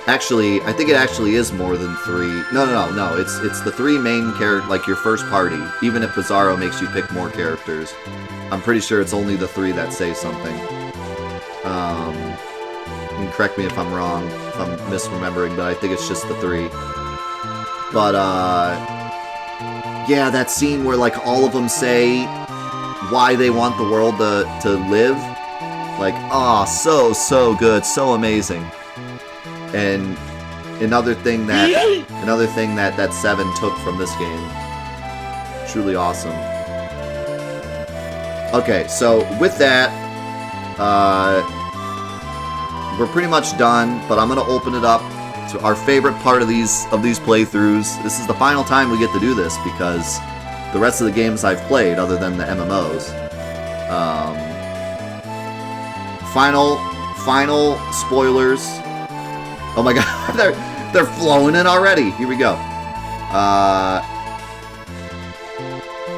Actually, I think it actually is more than 3. No. It's the 3 main characters, like your first party. Even if Bizarro makes you pick more characters, I'm pretty sure it's only the 3 that say something. You can correct me if I'm wrong, if I'm misremembering, but I think it's just the 3. But, yeah, that scene where, like, all of them say why they want the world to live. Like, oh, so good, so amazing. And another thing that 7 took from this game. Truly awesome. Okay, so with that, we're pretty much done, but I'm gonna open it up to our favorite part of these playthroughs. This is the final time we get to do this because the rest of the games I've played, other than the MMOs, final spoilers. Oh my god, they're flowing in already. Here we go.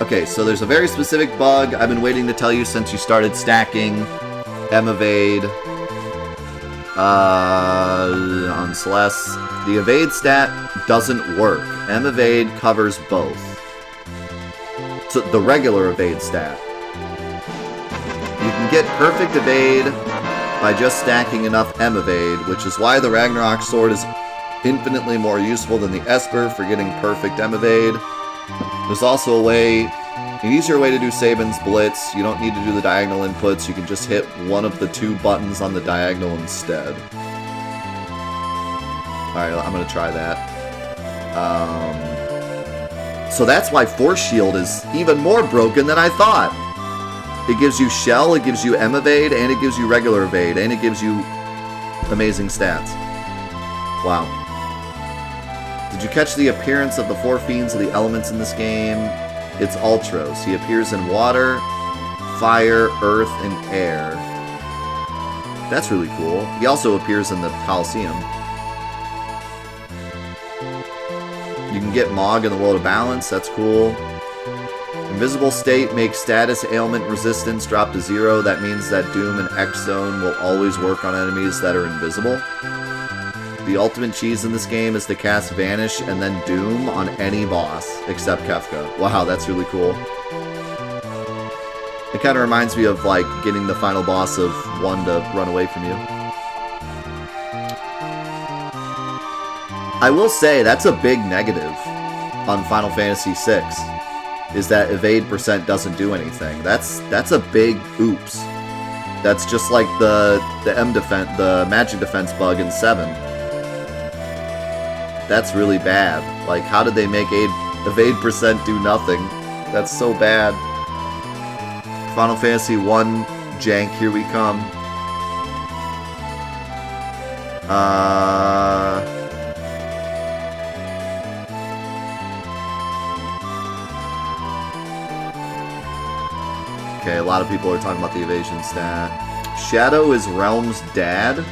Okay, so there's a very specific bug I've been waiting to tell you since you started stacking M-Evade on Celeste. The evade stat doesn't work. M-Evade covers both. So the regular evade stat. You can get perfect evade by just stacking enough M-Evade, which is why the Ragnarok Sword is infinitely more useful than the Esper for getting perfect M-Evade. There's also an easier way to do Sabin's Blitz. You don't need to do the diagonal inputs, you can just hit one of the 2 buttons on the diagonal instead. Alright, I'm gonna try that. So that's why Force Shield is even more broken than I thought. It gives you Shell, it gives you M Evade, and it gives you regular Evade, and it gives you amazing stats. Wow. Did you catch the appearance of the 4 fiends of the elements in this game? It's Ultros. He appears in water, fire, earth, and air. That's really cool. He also appears in the Coliseum. You can get Mog in the World of Balance. That's cool. Invisible State makes status ailment resistance drop to 0. That means that Doom and X-Zone will always work on enemies that are invisible. The ultimate cheese in this game is to cast Vanish and then Doom on any boss, except Kefka. Wow, that's really cool. It kind of reminds me of, like, getting the final boss of 1 to run away from you. I will say, that's a big negative on Final Fantasy VI, is that evade percent doesn't do anything. That's a big oops. That's just like the magic defense bug in 7. That's really bad. Like, how did they make evade percent do nothing? That's so bad. Final Fantasy 1 jank, here we come. Okay, a lot of people are talking about the evasion stat. Shadow is Realm's dad.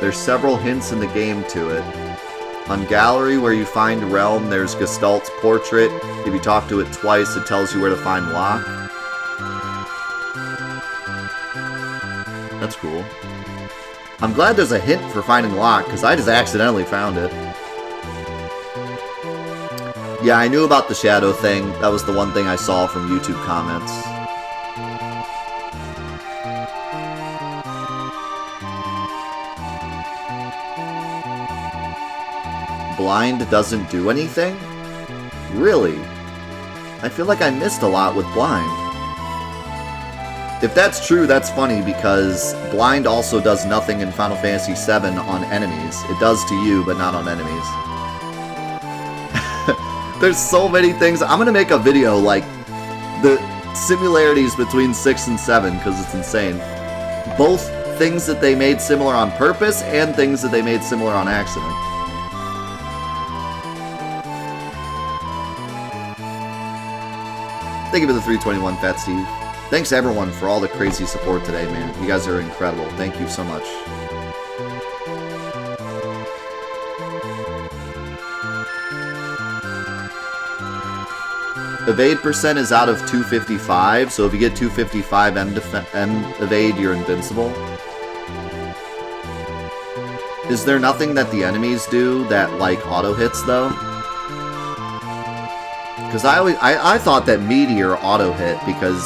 There's several hints in the game to it. On Gallery, where you find Realm, there's Gestalt's portrait. If you talk to it twice, it tells you where to find Locke. That's cool. I'm glad there's a hint for finding Locke, because I just accidentally found it. Yeah, I knew about the Shadow thing. That was the one thing I saw from YouTube comments. Blind doesn't do anything? Really? I feel like I missed a lot with Blind. If that's true, that's funny, because Blind also does nothing in Final Fantasy VII on enemies. It does to you, but not on enemies. There's so many things. I'm gonna make a video, like, the similarities between 6 and 7, because it's insane. Both things that they made similar on purpose, and things that they made similar on accident. Thank you for the 321, Fat Steve. Thanks everyone for all the crazy support today, man. You guys are incredible. Thank you so much. Evade percent is out of 255, so if you get 255 M evade, you're invincible. Is there nothing that the enemies do that, like, auto hits, though? Because I thought that Meteor auto hit because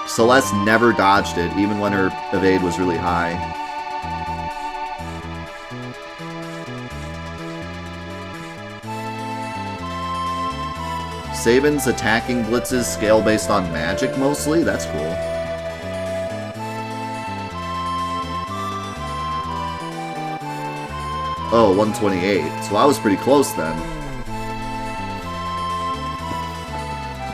Celeste never dodged it, even when her evade was really high. Sabin's attacking blitzes scale based on magic mostly? That's cool. Oh, 128. So I was pretty close then.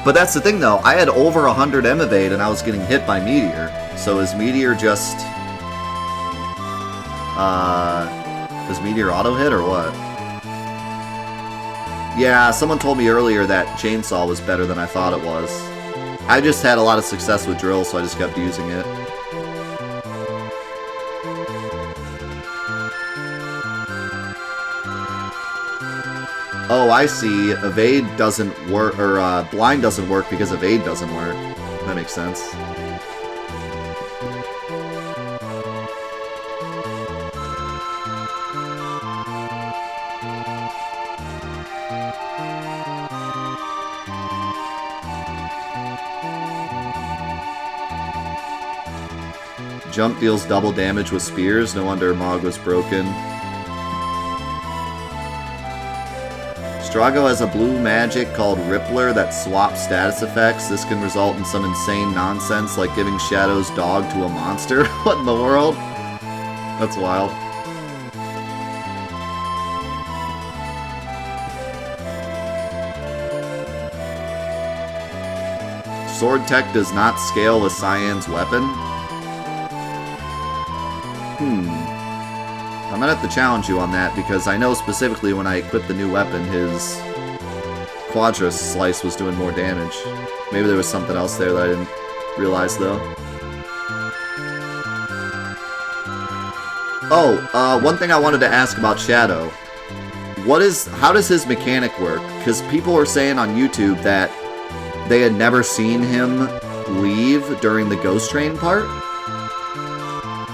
But that's the thing, though. I had over 100 M evade, and I was getting hit by Meteor. So is Meteor just... does Meteor auto-hit, or what? Yeah, someone told me earlier that Chainsaw was better than I thought it was. I just had a lot of success with Drill, so I just kept using it. Oh, I see. Evade doesn't work, or Blind doesn't work because Evade doesn't work. That makes sense. Jump deals double damage with spears. No wonder Mog was broken. Strago has a blue magic called Rippler that swaps status effects. This can result in some insane nonsense like giving Shadow's dog to a monster. What in the world? That's wild. Sword tech does not scale with Cyan's weapon? I'm gonna have to challenge you on that, because I know specifically when I equipped the new weapon, his Quadra Slice was doing more damage. Maybe there was something else there that I didn't realize, though. Oh, one thing I wanted to ask about Shadow. How does his mechanic work? Because people were saying on YouTube that they had never seen him leave during the Ghost Train part.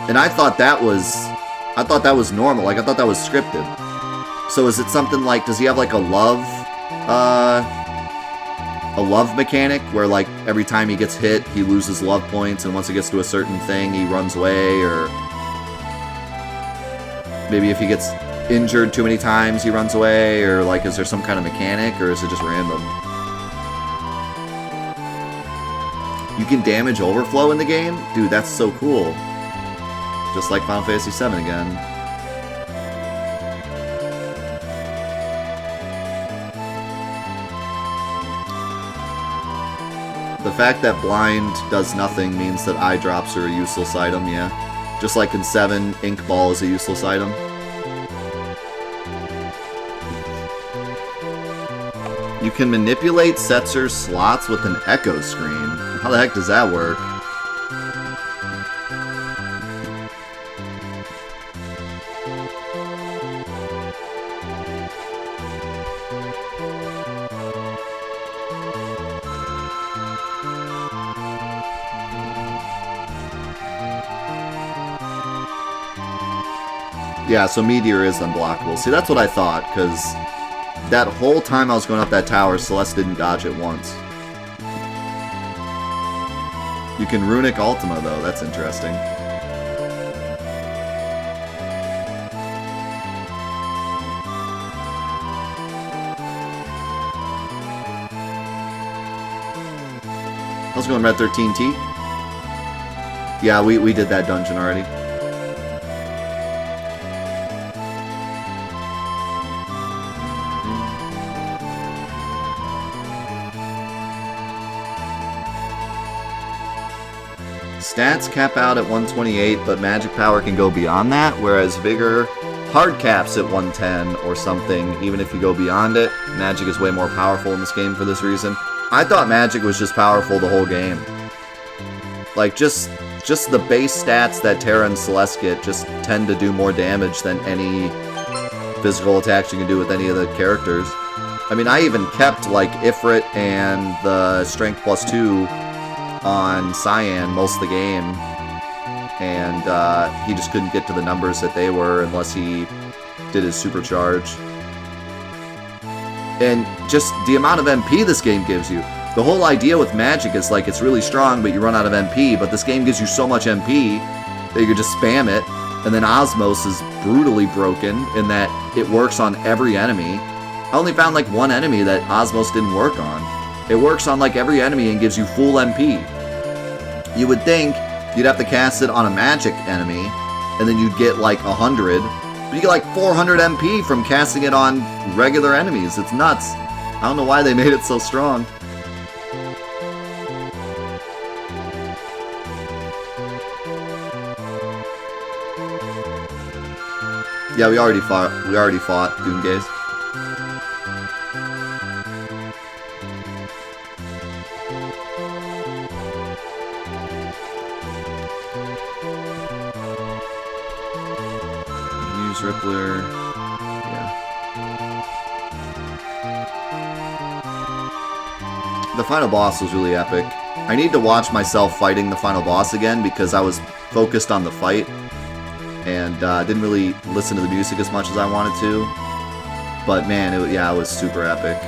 And I thought that was normal. Like, I thought that was scripted. So is it something like, does he have like a love mechanic where like every time he gets hit, he loses love points, and once he gets to a certain thing, he runs away? Or maybe if he gets injured too many times, he runs away? Or like, is there some kind of mechanic, or is it just random? You can damage overflow in the game? Dude, that's so cool. Just like Final Fantasy VII again. The fact that blind does nothing means that eye drops are a useless item, yeah. Just like in 7, Ink Ball is a useless item. You can manipulate Setzer's slots with an echo screen. How the heck does that work? Yeah, so Meteor is unblockable. See, that's what I thought, because that whole time I was going up that tower, Celeste didn't dodge it once. You can Runic Ultima, though. That's interesting. How's it going, Red 13T? Yeah, we did that dungeon already. Stats cap out at 128, but magic power can go beyond that, whereas Vigor hard caps at 110 or something. Even if you go beyond it, magic is way more powerful in this game for this reason. I thought magic was just powerful the whole game. Like, just the base stats that Terra and Celeste get just tend to do more damage than any physical attacks you can do with any of the characters. I mean, I even kept, like, Ifrit and the Strength plus 2 on Cyan most of the game, and he just couldn't get to the numbers that they were unless he did his supercharge. And just the amount of MP this game gives you. The whole idea with magic is like it's really strong, but you run out of MP, but this game gives you so much MP that you can just spam it. And then Osmos is brutally broken in that it works on every enemy. I only found like one enemy that Osmos didn't work on. It works on like every enemy and gives you full MP. You would think you'd have to cast it on a magic enemy, and then you'd get like 100. But you get like 400 MP from casting it on regular enemies. It's nuts. I don't know why they made it so strong. Yeah, we already fought Doomgaze. Rippler, yeah. The final boss was really epic. I need to watch myself fighting the final boss again because I was focused on the fight and didn't really listen to the music as much as I wanted to. But man, it was super epic.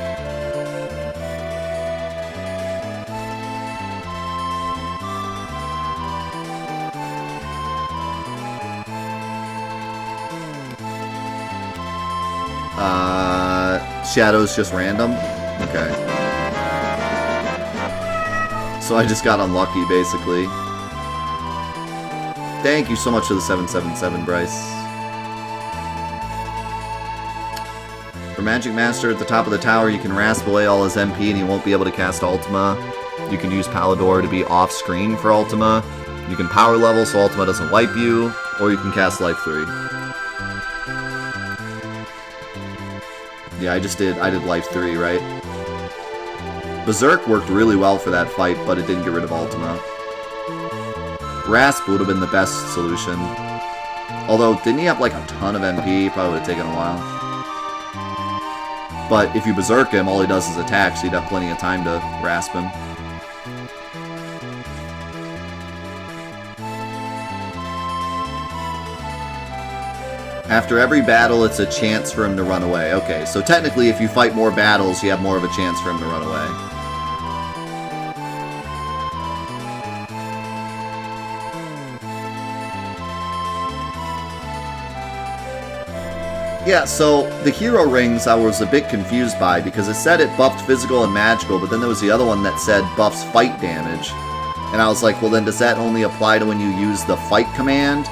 Shadow's just random? Okay. So I just got unlucky, basically. Thank you so much for the 777, Bryce. For Magic Master at the top of the tower, you can rasp away all his MP and he won't be able to cast Ultima. You can use Palador to be off-screen for Ultima. You can power level so Ultima doesn't wipe you, or you can cast Life 3. Yeah, I did Life 3, right? Berserk worked really well for that fight, but it didn't get rid of Ultima. Rasp would have been the best solution. Although, didn't he have like a ton of MP? Probably would have taken a while. But if you Berserk him, all he does is attack, so you'd have plenty of time to Rasp him. After every battle, it's a chance for him to run away. Okay, so technically, if you fight more battles, you have more of a chance for him to run away. Yeah, so the hero rings I was a bit confused by because it said it buffed physical and magical, but then there was the other one that said buffs fight damage. And I was like, well then does that only apply to when you use the fight command?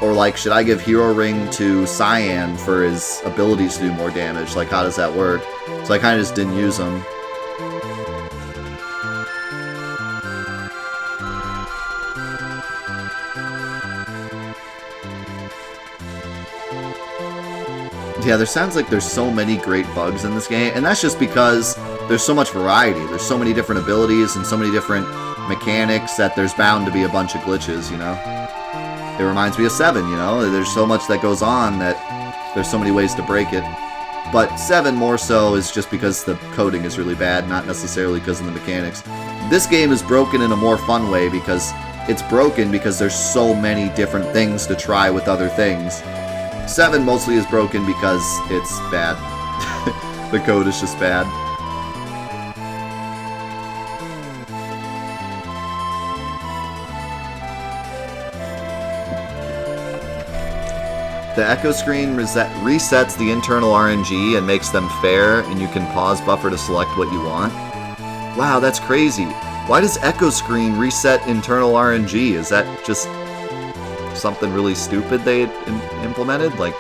Or like, should I give hero ring to Cyan for his abilities to do more damage? Like, how does that work? So I kind of just didn't use them. Yeah, there sounds like there's so many great bugs in this game, and that's just because there's so much variety. There's so many different abilities and so many different mechanics that there's bound to be a bunch of glitches, you know? It reminds me of 7, you know? There's so much that goes on that there's so many ways to break it. But 7 more so is just because the coding is really bad, not necessarily because of the mechanics. This game is broken in a more fun way because it's broken because there's so many different things to try with other things. 7 mostly is broken because it's bad. The code is just bad. The echo screen resets the internal RNG and makes them fair, and you can pause buffer to select what you want. Wow, that's crazy. Why does echo screen reset internal RNG? Is that just something really stupid they implemented? Like,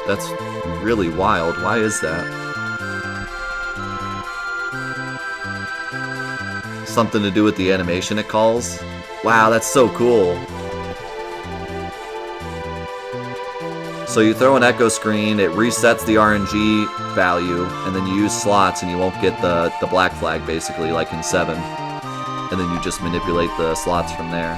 that's really wild. Why is that? Something to do with the animation it calls? Wow, that's so cool. So you throw an echo screen, it resets the RNG value, and then you use slots and you won't get the black flag, basically, like in 7. And then you just manipulate the slots from there.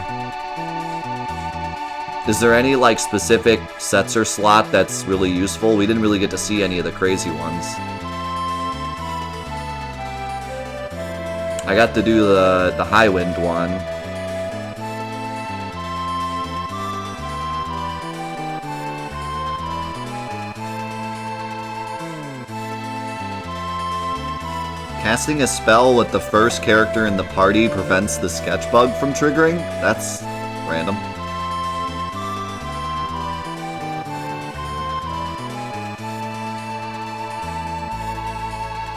Is there any, like, specific Setzer slot that's really useful? We didn't really get to see any of the crazy ones. I got to do the high wind one. Casting a spell with the first character in the party prevents the sketch bug from triggering? That's random.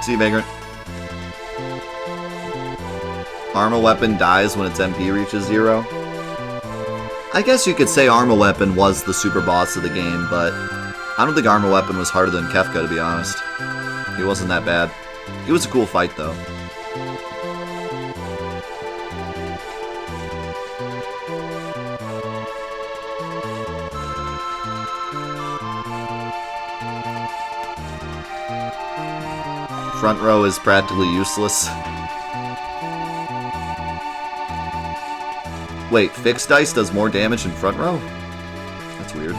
See you, Vagrant. Armor Weapon dies when its MP reaches 0. I guess you could say Armor Weapon was the super boss of the game, but I don't think Armor Weapon was harder than Kefka, to be honest. He wasn't that bad. It was a cool fight, though. Front row is practically useless. Wait, fixed dice does more damage in front row? That's weird.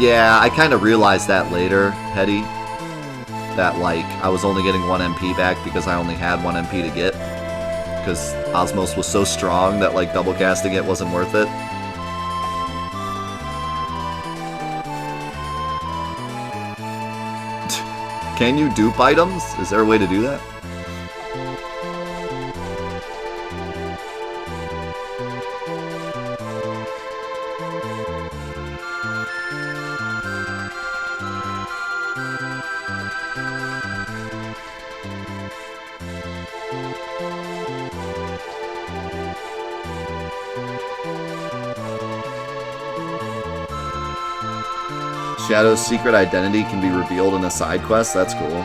Yeah, I kind of realized that later, Hetty. That, like, I was only getting 1 MP back because I only had 1 MP to get. Because Osmos was so strong that, like, double casting it wasn't worth it. Can you dupe items? Is there a way to do that? Shadow's secret identity can be revealed in a side quest. That's cool.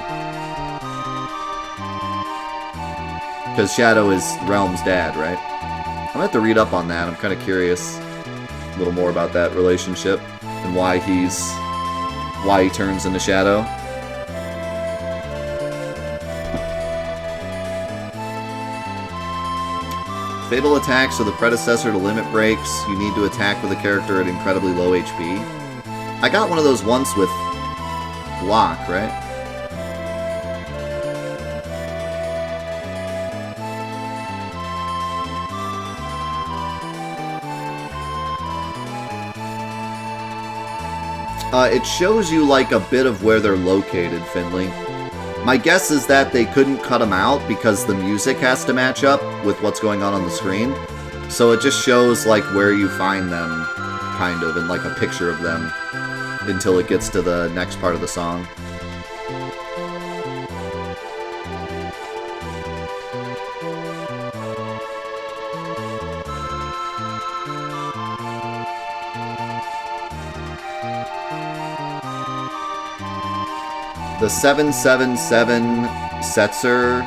Because Shadow is Realm's dad, right? I'm gonna have to read up on that. I'm kind of curious a little more about that relationship and why he turns into Shadow. Fatal attacks are the predecessor to limit breaks. You need to attack with a character at incredibly low HP. I got one of those once with Locke, right? It shows you like a bit of where they're located, Finley. My guess is that they couldn't cut them out because the music has to match up with what's going on the screen. So it just shows like where you find them, kind of, and like a picture of them until it gets to the next part of the song. The 777 Setzer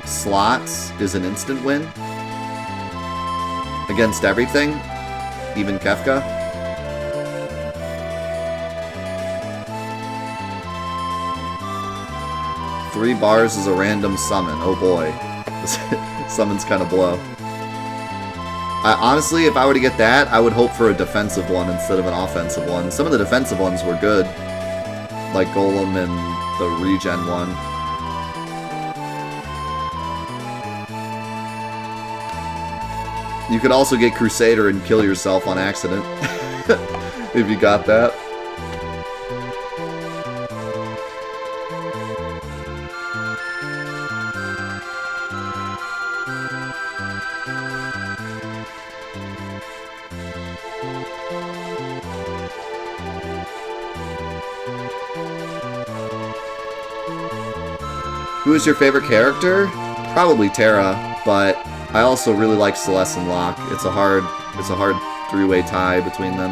slots is an instant win against everything, even Kefka. Three bars is a random summon. Oh boy, this summon's kind of blow. Honestly, if I were to get that, I would hope for a defensive one instead of an offensive one. Some of the defensive ones were good, like Golem and the regen one. You could also get Crusader and kill yourself on accident, if you got that. Who is your favorite character? Probably Terra, but I also really like Celeste and Locke. It's a hard three-way tie between them.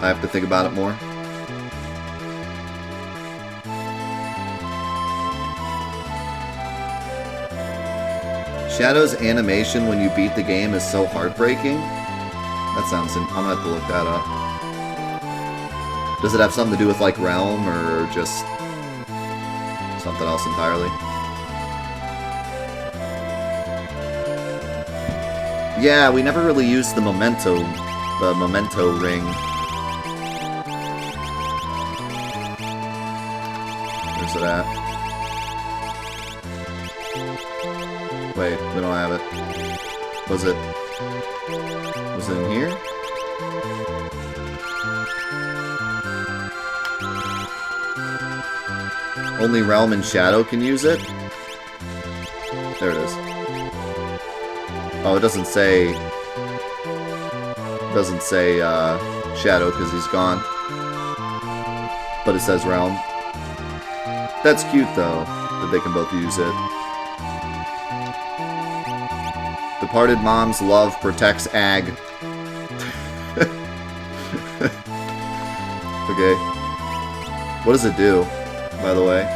I have to think about it more. Shadow's animation when you beat the game is so heartbreaking. That sounds... I'm gonna have to look that up. Does it have something to do with, like, Realm, or just something else entirely? Yeah, we never really used the memento ring. Where's it at? Wait, we don't have it. Was it in here? Only Realm and Shadow can use it? There it is. Oh, it doesn't say Shadow because he's gone. But it says Realm. That's cute though, that they can both use it. Departed mom's love protects Ag. Okay. What does it do, by the way?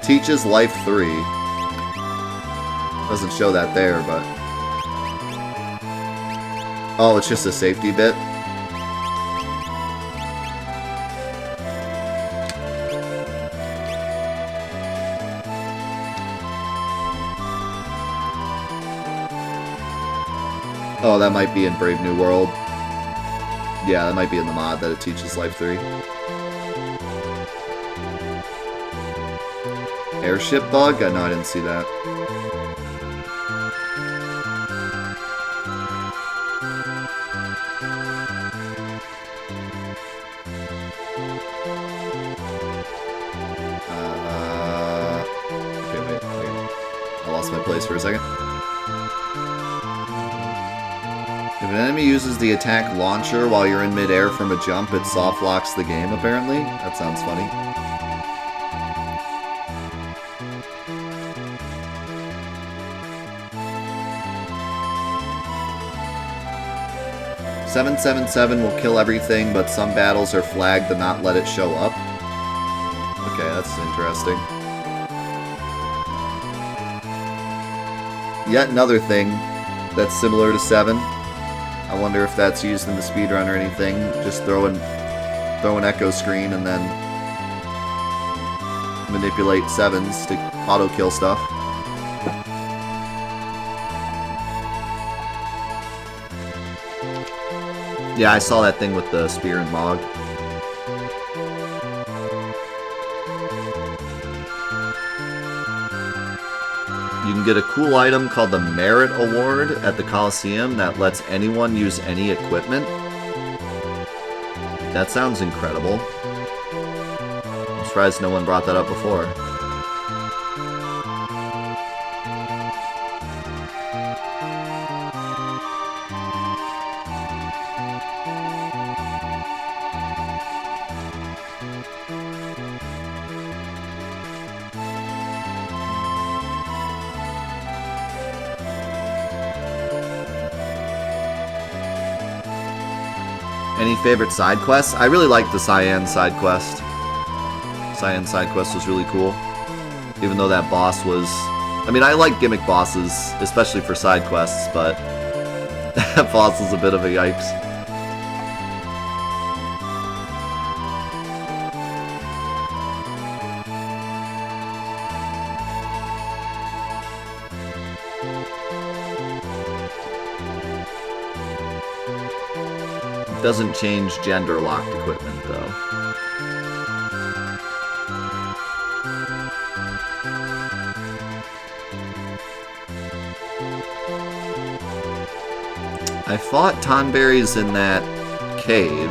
Teaches life 3. Doesn't show that there, but... Oh, it's just a safety bit? Oh, that might be in Brave New World. Yeah, that might be in the mod that it teaches life 3. Airship bug? No, I didn't see that. Okay, wait. I lost my place for a second. If an enemy uses the attack launcher while you're in midair from a jump, it soft locks the game, apparently. That sounds funny. 777 will kill everything, but some battles are flagged to not let it show up. Okay, that's interesting. Yet another thing that's similar to 7. I wonder if that's used in the speedrun or anything. Just throw an echo screen and then manipulate 7s to auto-kill stuff. Yeah, I saw that thing with the spear and log. You can get a cool item called the Merit Award at the Coliseum that lets anyone use any equipment. That sounds incredible. I'm surprised no one brought that up before. Any favorite side quests? I really liked the Cyan side quest. Cyan side quest was really cool. Even though that boss was... I mean, I like gimmick bosses, especially for side quests, but that boss was a bit of a yikes. Doesn't change gender-locked equipment, though. I fought Tonberries in that cave.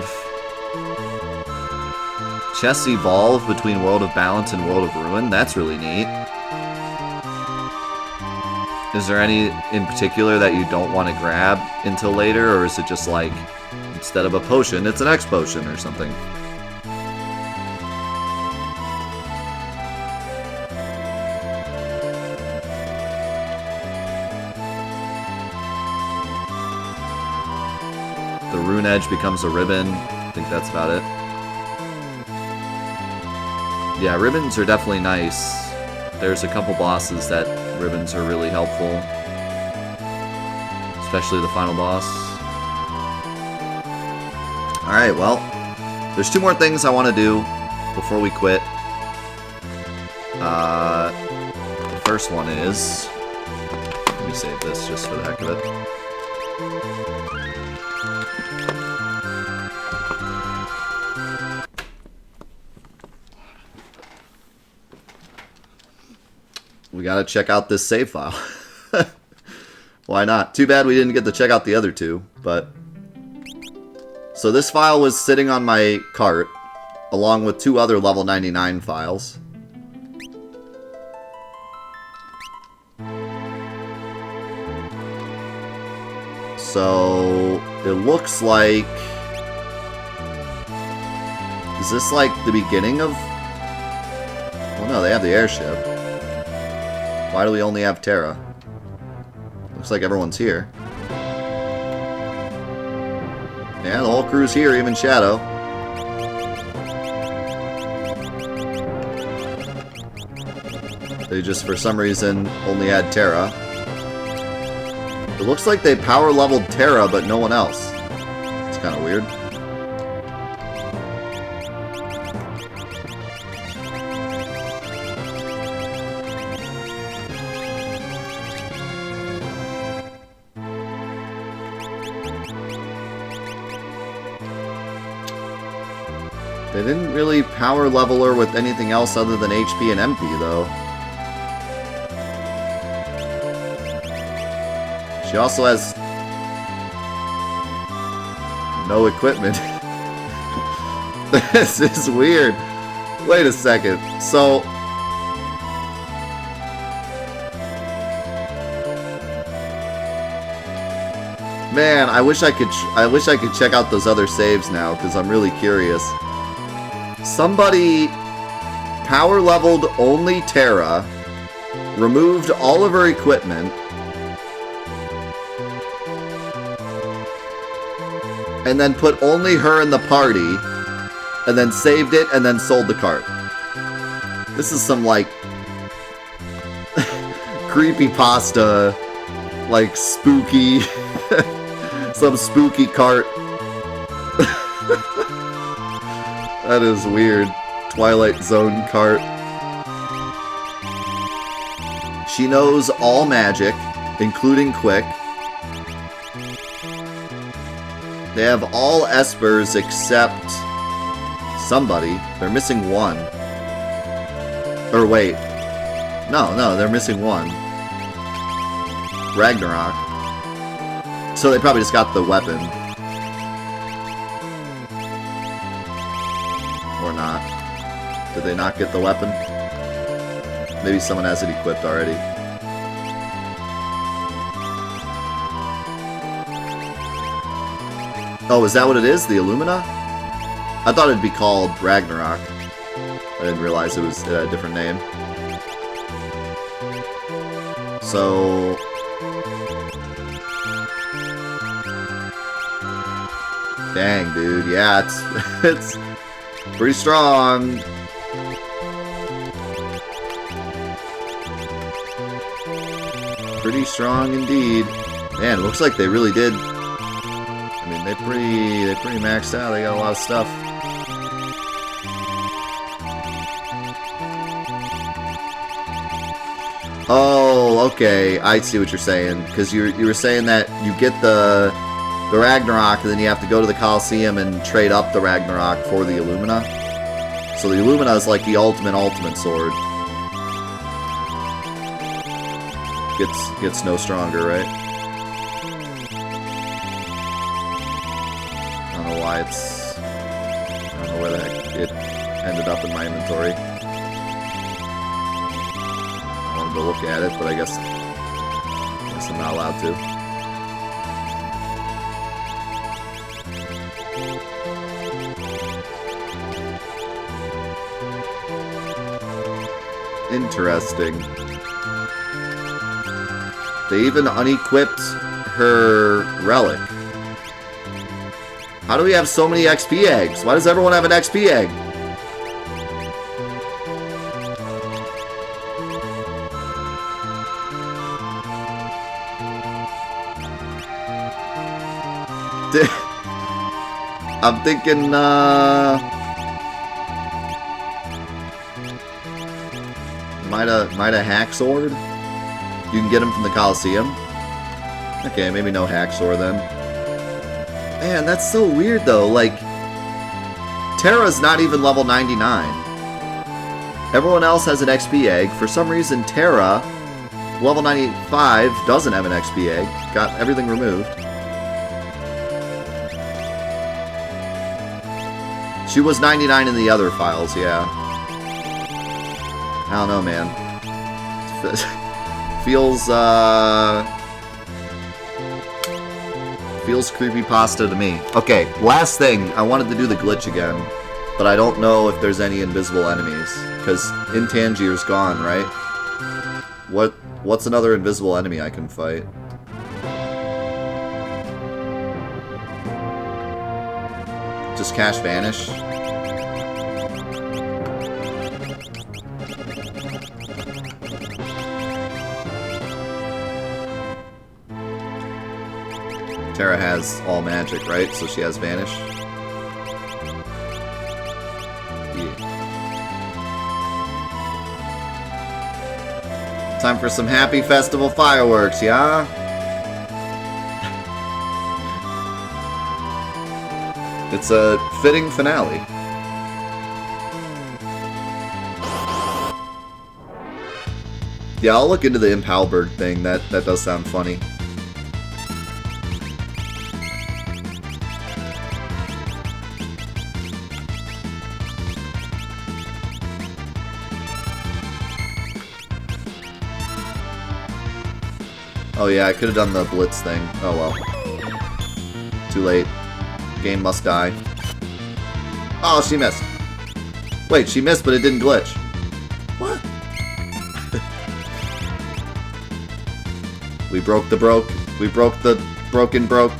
Chests evolve between World of Balance and World of Ruin. That's really neat. Is there any in particular that you don't want to grab until later, or is it just like... instead of a potion, it's an X potion or something? The rune edge becomes a ribbon. I think that's about it. Yeah, ribbons are definitely nice. There's a couple bosses that ribbons are really helpful. Especially the final boss. Alright, well, there's 2 more things I want to do before we quit. The first one is... let me save this just for the heck of it. We gotta check out this save file. Why not? Too bad we didn't get to check out the other 2, but... So this file was sitting on my cart, along with 2 other level 99 files. So it looks like... is this like the beginning of... well, no, they have the airship. Why do we only have Terra? Looks like everyone's here. Yeah, the whole crew's here, even Shadow. They just, for some reason, only had Terra. It looks like they power leveled Terra, but no one else. It's kind of weird. They didn't really power level her with anything else other than HP and MP, though. She also has no equipment. This is weird. Wait a second. So... man, I wish I could check out those other saves now, because I'm really curious. Somebody power leveled only Terra, removed all of her equipment, and then put only her in the party, and then saved it, and then sold the cart. This is some, like, creepypasta, like, spooky, some spooky cart. That is weird. Twilight Zone cart. She knows all magic, including Quick. They have all espers except somebody. They're missing one. Or wait. No, they're missing one. Ragnarok. So they probably just got the weapon. Or not. Did they not get the weapon? Maybe someone has it equipped already. Oh, is that what it is? The Illumina? I thought it'd be called Ragnarok. I didn't realize it had a different name. So... Dang, dude. Yeah, it's pretty strong. Pretty strong indeed. Man, looks like they really did. I mean, they pretty maxed out. They got a lot of stuff. Oh, okay. I see what you're saying. Because you were saying that you get the Ragnarok, and then you have to go to the Coliseum and trade up the Ragnarok for the Illumina. So the Illumina is like the ultimate sword. Gets no stronger, right? I don't know why I don't know where the heck it ended up in my inventory. I wanted to look at it, but I guess I'm not allowed to. Interesting. They even unequipped her relic. How do we have so many XP eggs? Why does everyone have an XP egg? I'm thinking, might a hack sword? You can get him from the Coliseum? Okay, maybe no Hacksaw then. Man, that's so weird though. Like, Terra's not even level 99. Everyone else has an XP egg. For some reason, Terra, level 95, doesn't have an XP egg. Got everything removed. She was 99 in the other files, yeah. I don't know, man. Feels creepypasta to me. Okay, last thing. I wanted to do the glitch again, but I don't know if there's any invisible enemies, because Intangier's gone, right? What's another invisible enemy I can fight? Just Cash Vanish? Terra has all magic, right? So she has Vanish. Yeah. Time for some happy festival fireworks, yeah? It's a fitting finale. Yeah, I'll look into the Imp Halberd thing. That does sound funny. Oh yeah, I could have done the Blitz thing. Oh well. Too late. Game must die. Oh, she missed. Wait, she missed, but it didn't glitch. What? We broke the broke. We broke the broken broke.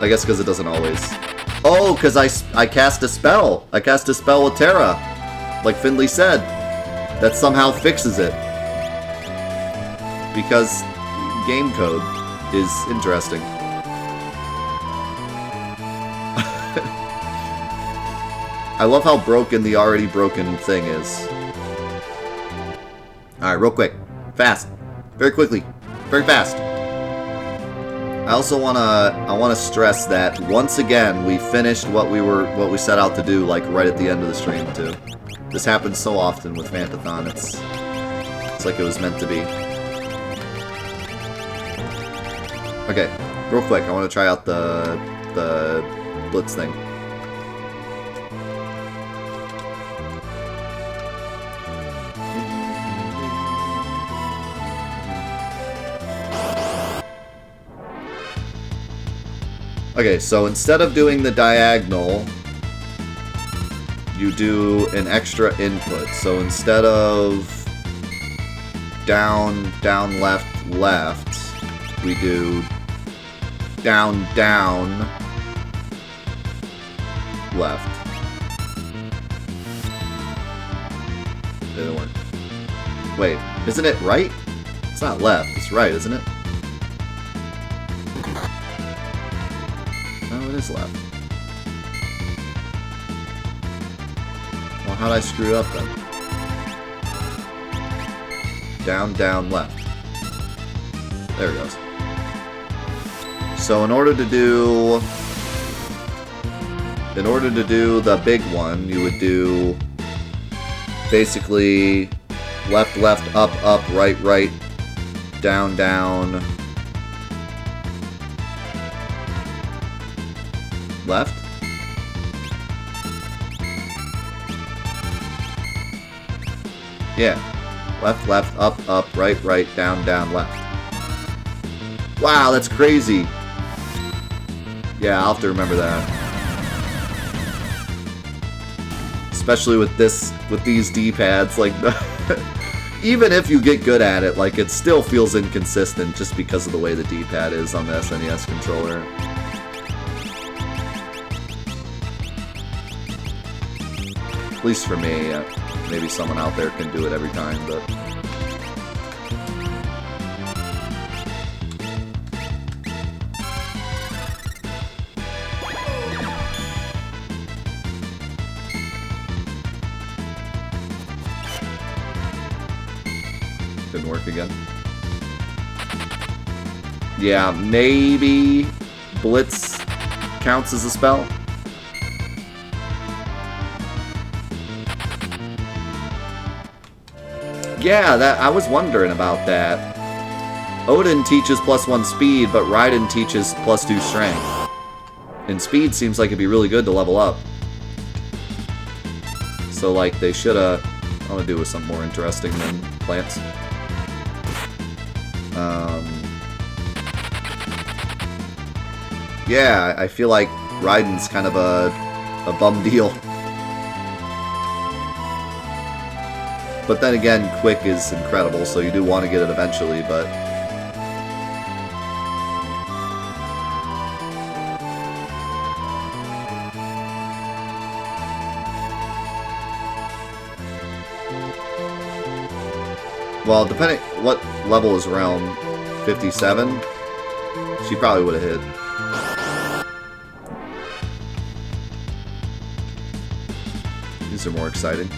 I guess because it doesn't always. Oh, because I cast a spell. I cast a spell with Terra. Like Findley said. That somehow fixes it. Because game code is interesting. I love how broken the already broken thing is. Alright, real quick. Fast. Very quickly. Very fast. I also wanna stress that once again we finished what we set out to do, like right at the end of the stream too. This happens so often with Fantathon, it's like it was meant to be. Okay, real quick, I wanna try out the Blitz thing. Okay, so instead of doing the diagonal, you do an extra input. So instead of down, down, left, left, we do down, down, left. Didn't work. Wait, isn't it right? It's not left, it's right, isn't it? No, it is left. Well, how'd I screw up then? Down, down, left. There it goes. So in order to do the big one, you would do basically left, left, up, up, right, right, down, down, left. Yeah. Left, left, up, up, right, right, down, down, left. Wow, that's crazy. Yeah, I'll have to remember that. Especially with these D-pads, like, even if you get good at it, like, it still feels inconsistent just because of the way the D-pad is on the SNES controller. At least for me. Maybe someone out there can do it every time, but... Didn't work again. Yeah, maybe Blitz counts as a spell. Yeah, I was wondering about that. Odin teaches +1 speed, but Raiden teaches +2 strength. And speed seems like it'd be really good to level up. So, like, they shoulda... I want to do with something more interesting than plants. Yeah, I feel like Raiden's kind of a bum deal. But then again, Quick is incredible, so you do want to get it eventually, but... Well, depending... What level is Realm? 57? She probably would have hit. These are more exciting.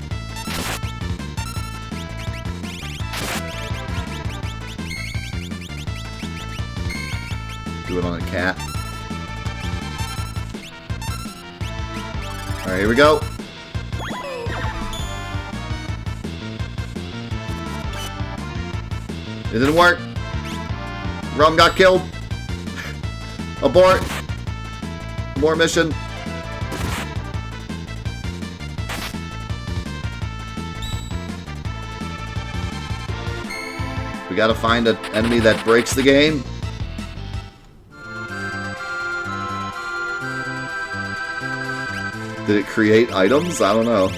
Do it on a cat. Alright, here we go. It didn't work. Rum got killed. Abort. Abort mission. We gotta find an enemy that breaks the game. Did it create items? I don't know.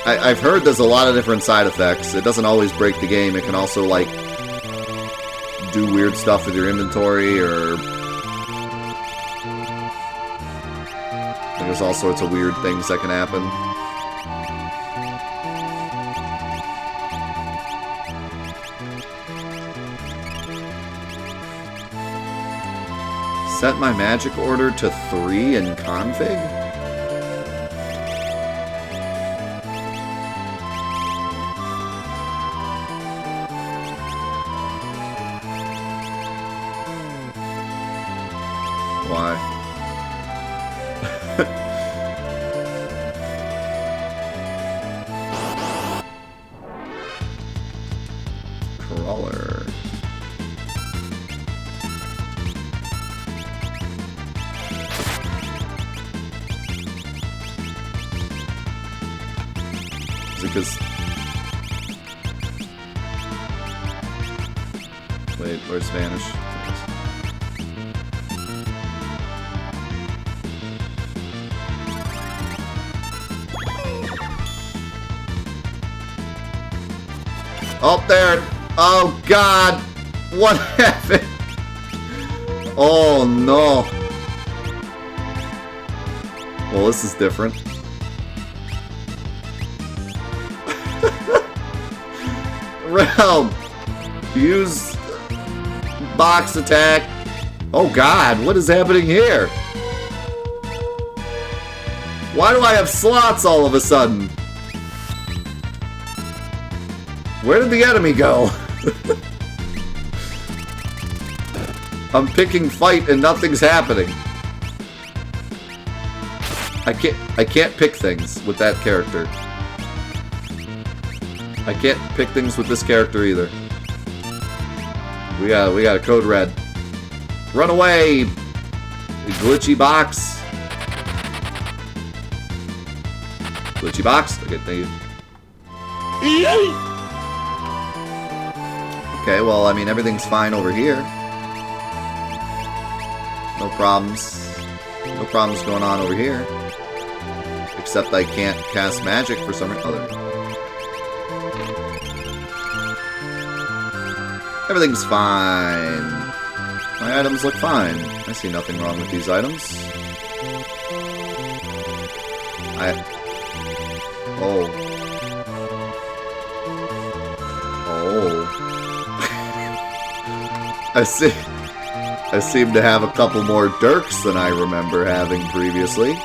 I've heard there's a lot of different side effects. It doesn't always break the game. It can also, like, do weird stuff with your inventory, or... there's all sorts of weird things that can happen. Set my magic order to 3 in config? Why? Crawler. Is it because... Wait, where's Vanish? Oh, there. Oh, God. What happened? Oh, no. Well, this is different. Realm. Use box attack. Oh, God. What is happening here? Why do I have slots all of a sudden? Where did the enemy go? I'm picking fight and nothing's happening. I can't pick things with that character. I can't pick things with this character either. We got a code red. Run away! You glitchy box. Glitchy box? Okay, thank you. Okay, well, I mean, everything's fine over here. No problems. No problems going on over here. Except I can't cast magic for some other. Everything's fine. My items look fine. I see nothing wrong with these items. Oh. Oh. I seem to have a couple more Dirks than I remember having previously.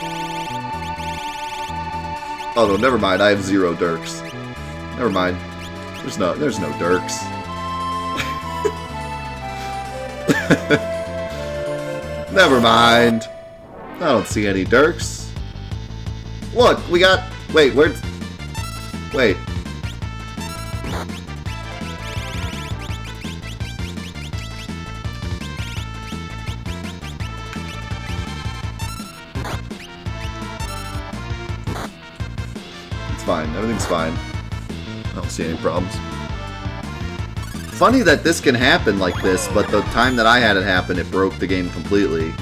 Oh no, never mind. I have 0 Dirks. Never mind. There's no Dirks. Never mind. I don't see any Dirks. Look, we got... Wait, where's... Wait. Fine. Everything's fine. I don't see any problems. Funny that this can happen like this, but the time that I had it happen, it broke the game completely.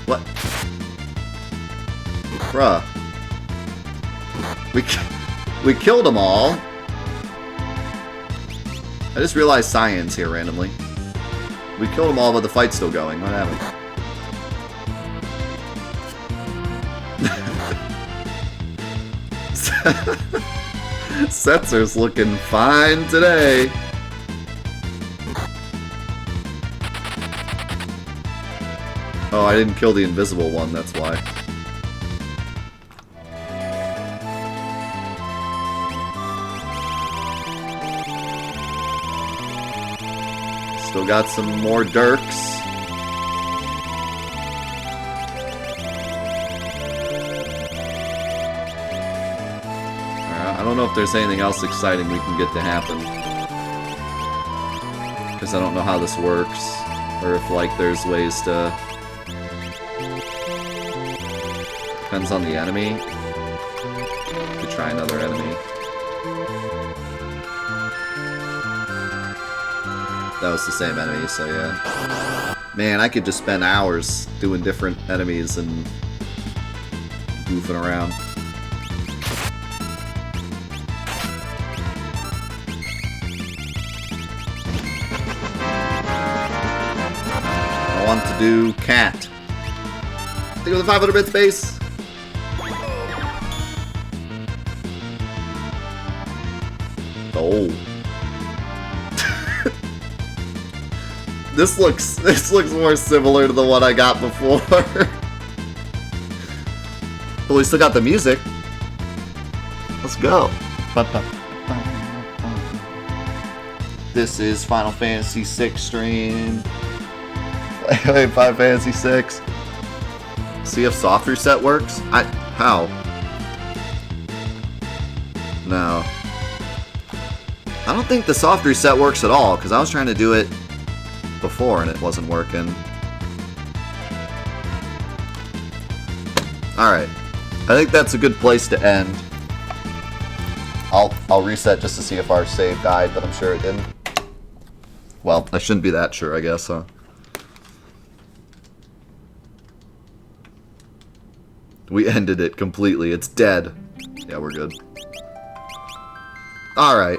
What? Bruh. We killed them all. I just realized Cyan's here randomly. We killed them all, but the fight's still going. What happened? Setzer's looking fine today. Oh, I didn't kill the invisible one, that's why. Still got some more Dirks. I don't know if there's anything else exciting we can get to happen. Because I don't know how this works. Or if, like, there's ways to... Depends on the enemy. Could try another enemy. That was the same enemy, so yeah. Man, I could just spend hours doing different enemies and goofing around. I want to do cat. you for the 500 bits base. Oh. This looks more similar to the one I got before. But we still got the music. Let's go. This is Final Fantasy VI stream. Play Final Fantasy VI. See if soft reset works? How? No. I don't think the soft reset works at all, because I was trying to do it before and it wasn't working. Alright. I think that's a good place to end. I'll reset just to see if our save died, but I'm sure it didn't. Well, I shouldn't be that sure, I guess, huh? We ended it completely. It's dead. Yeah, we're good. Alright.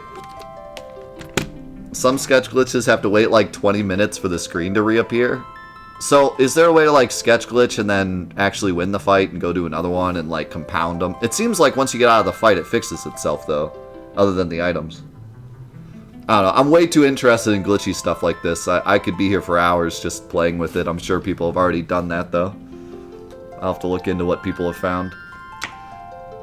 Some sketch glitches have to wait like 20 minutes for the screen to reappear. So, is there a way to like sketch glitch and then actually win the fight and go do another one and like compound them? It seems like once you get out of the fight it fixes itself though, other than the items. I don't know, I'm way too interested in glitchy stuff like this. I could be here for hours just playing with it. I'm sure people have already done that though. I'll have to look into what people have found.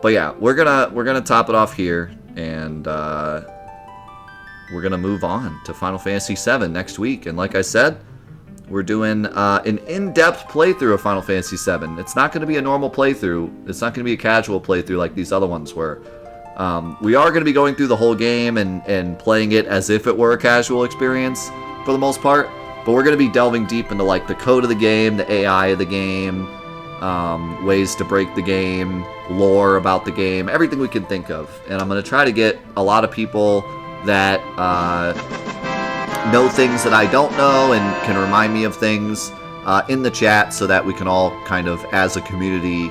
But yeah, we're gonna top it off here, and we're gonna move on to Final Fantasy VII next week. And like I said, we're doing an in-depth playthrough of Final Fantasy VII. It's not gonna be a normal playthrough. It's not gonna be a casual playthrough like these other ones were. We are gonna be going through the whole game and playing it as if it were a casual experience for the most part. But we're gonna be delving deep into like the code of the game, the AI of the game, ways to break the game, lore about the game, everything we can think of. And I'm going to try to get a lot of people that know things that I don't know and can remind me of things in the chat so that we can all kind of, as a community,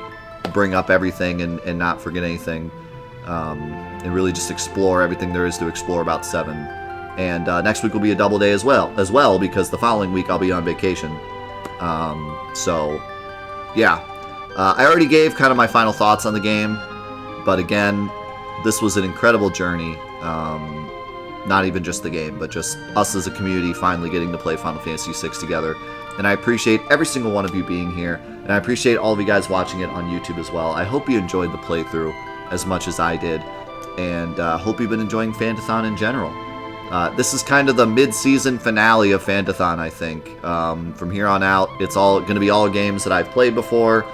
bring up everything and not forget anything, and really just explore everything there is to explore about 7. And next week will be a double day as well, because the following week I'll be on vacation. So... yeah, I already gave kind of my final thoughts on the game, but again, this was an incredible journey. Not even just the game, but just us as a community finally getting to play Final Fantasy VI together. And I appreciate every single one of you being here, and I appreciate all of you guys watching it on YouTube as well. I hope you enjoyed the playthrough as much as I did, and hope you've been enjoying Fantathon in general. This is kind of the mid-season finale of Fantathon, I think. From here on out, it's all going to be all games that I've played before.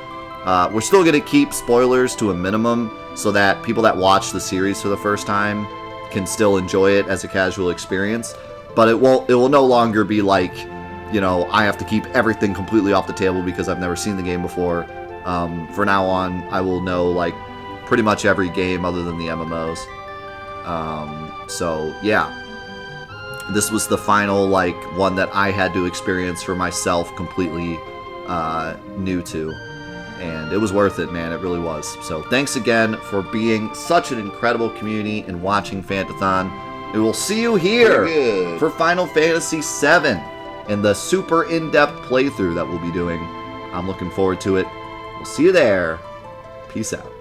We're still going to keep spoilers to a minimum so that people that watch the series for the first time can still enjoy it as a casual experience. But it will no longer be like, you know, I have to keep everything completely off the table because I've never seen the game before. For now on, I will know like pretty much every game other than the MMOs. So yeah. This was the final, like, one that I had to experience for myself completely new to. And it was worth it, man. It really was. So thanks again for being such an incredible community and watching Fantathon. And we'll see you here for Final Fantasy VII and the super in-depth playthrough that we'll be doing. I'm looking forward to it. We'll see you there. Peace out.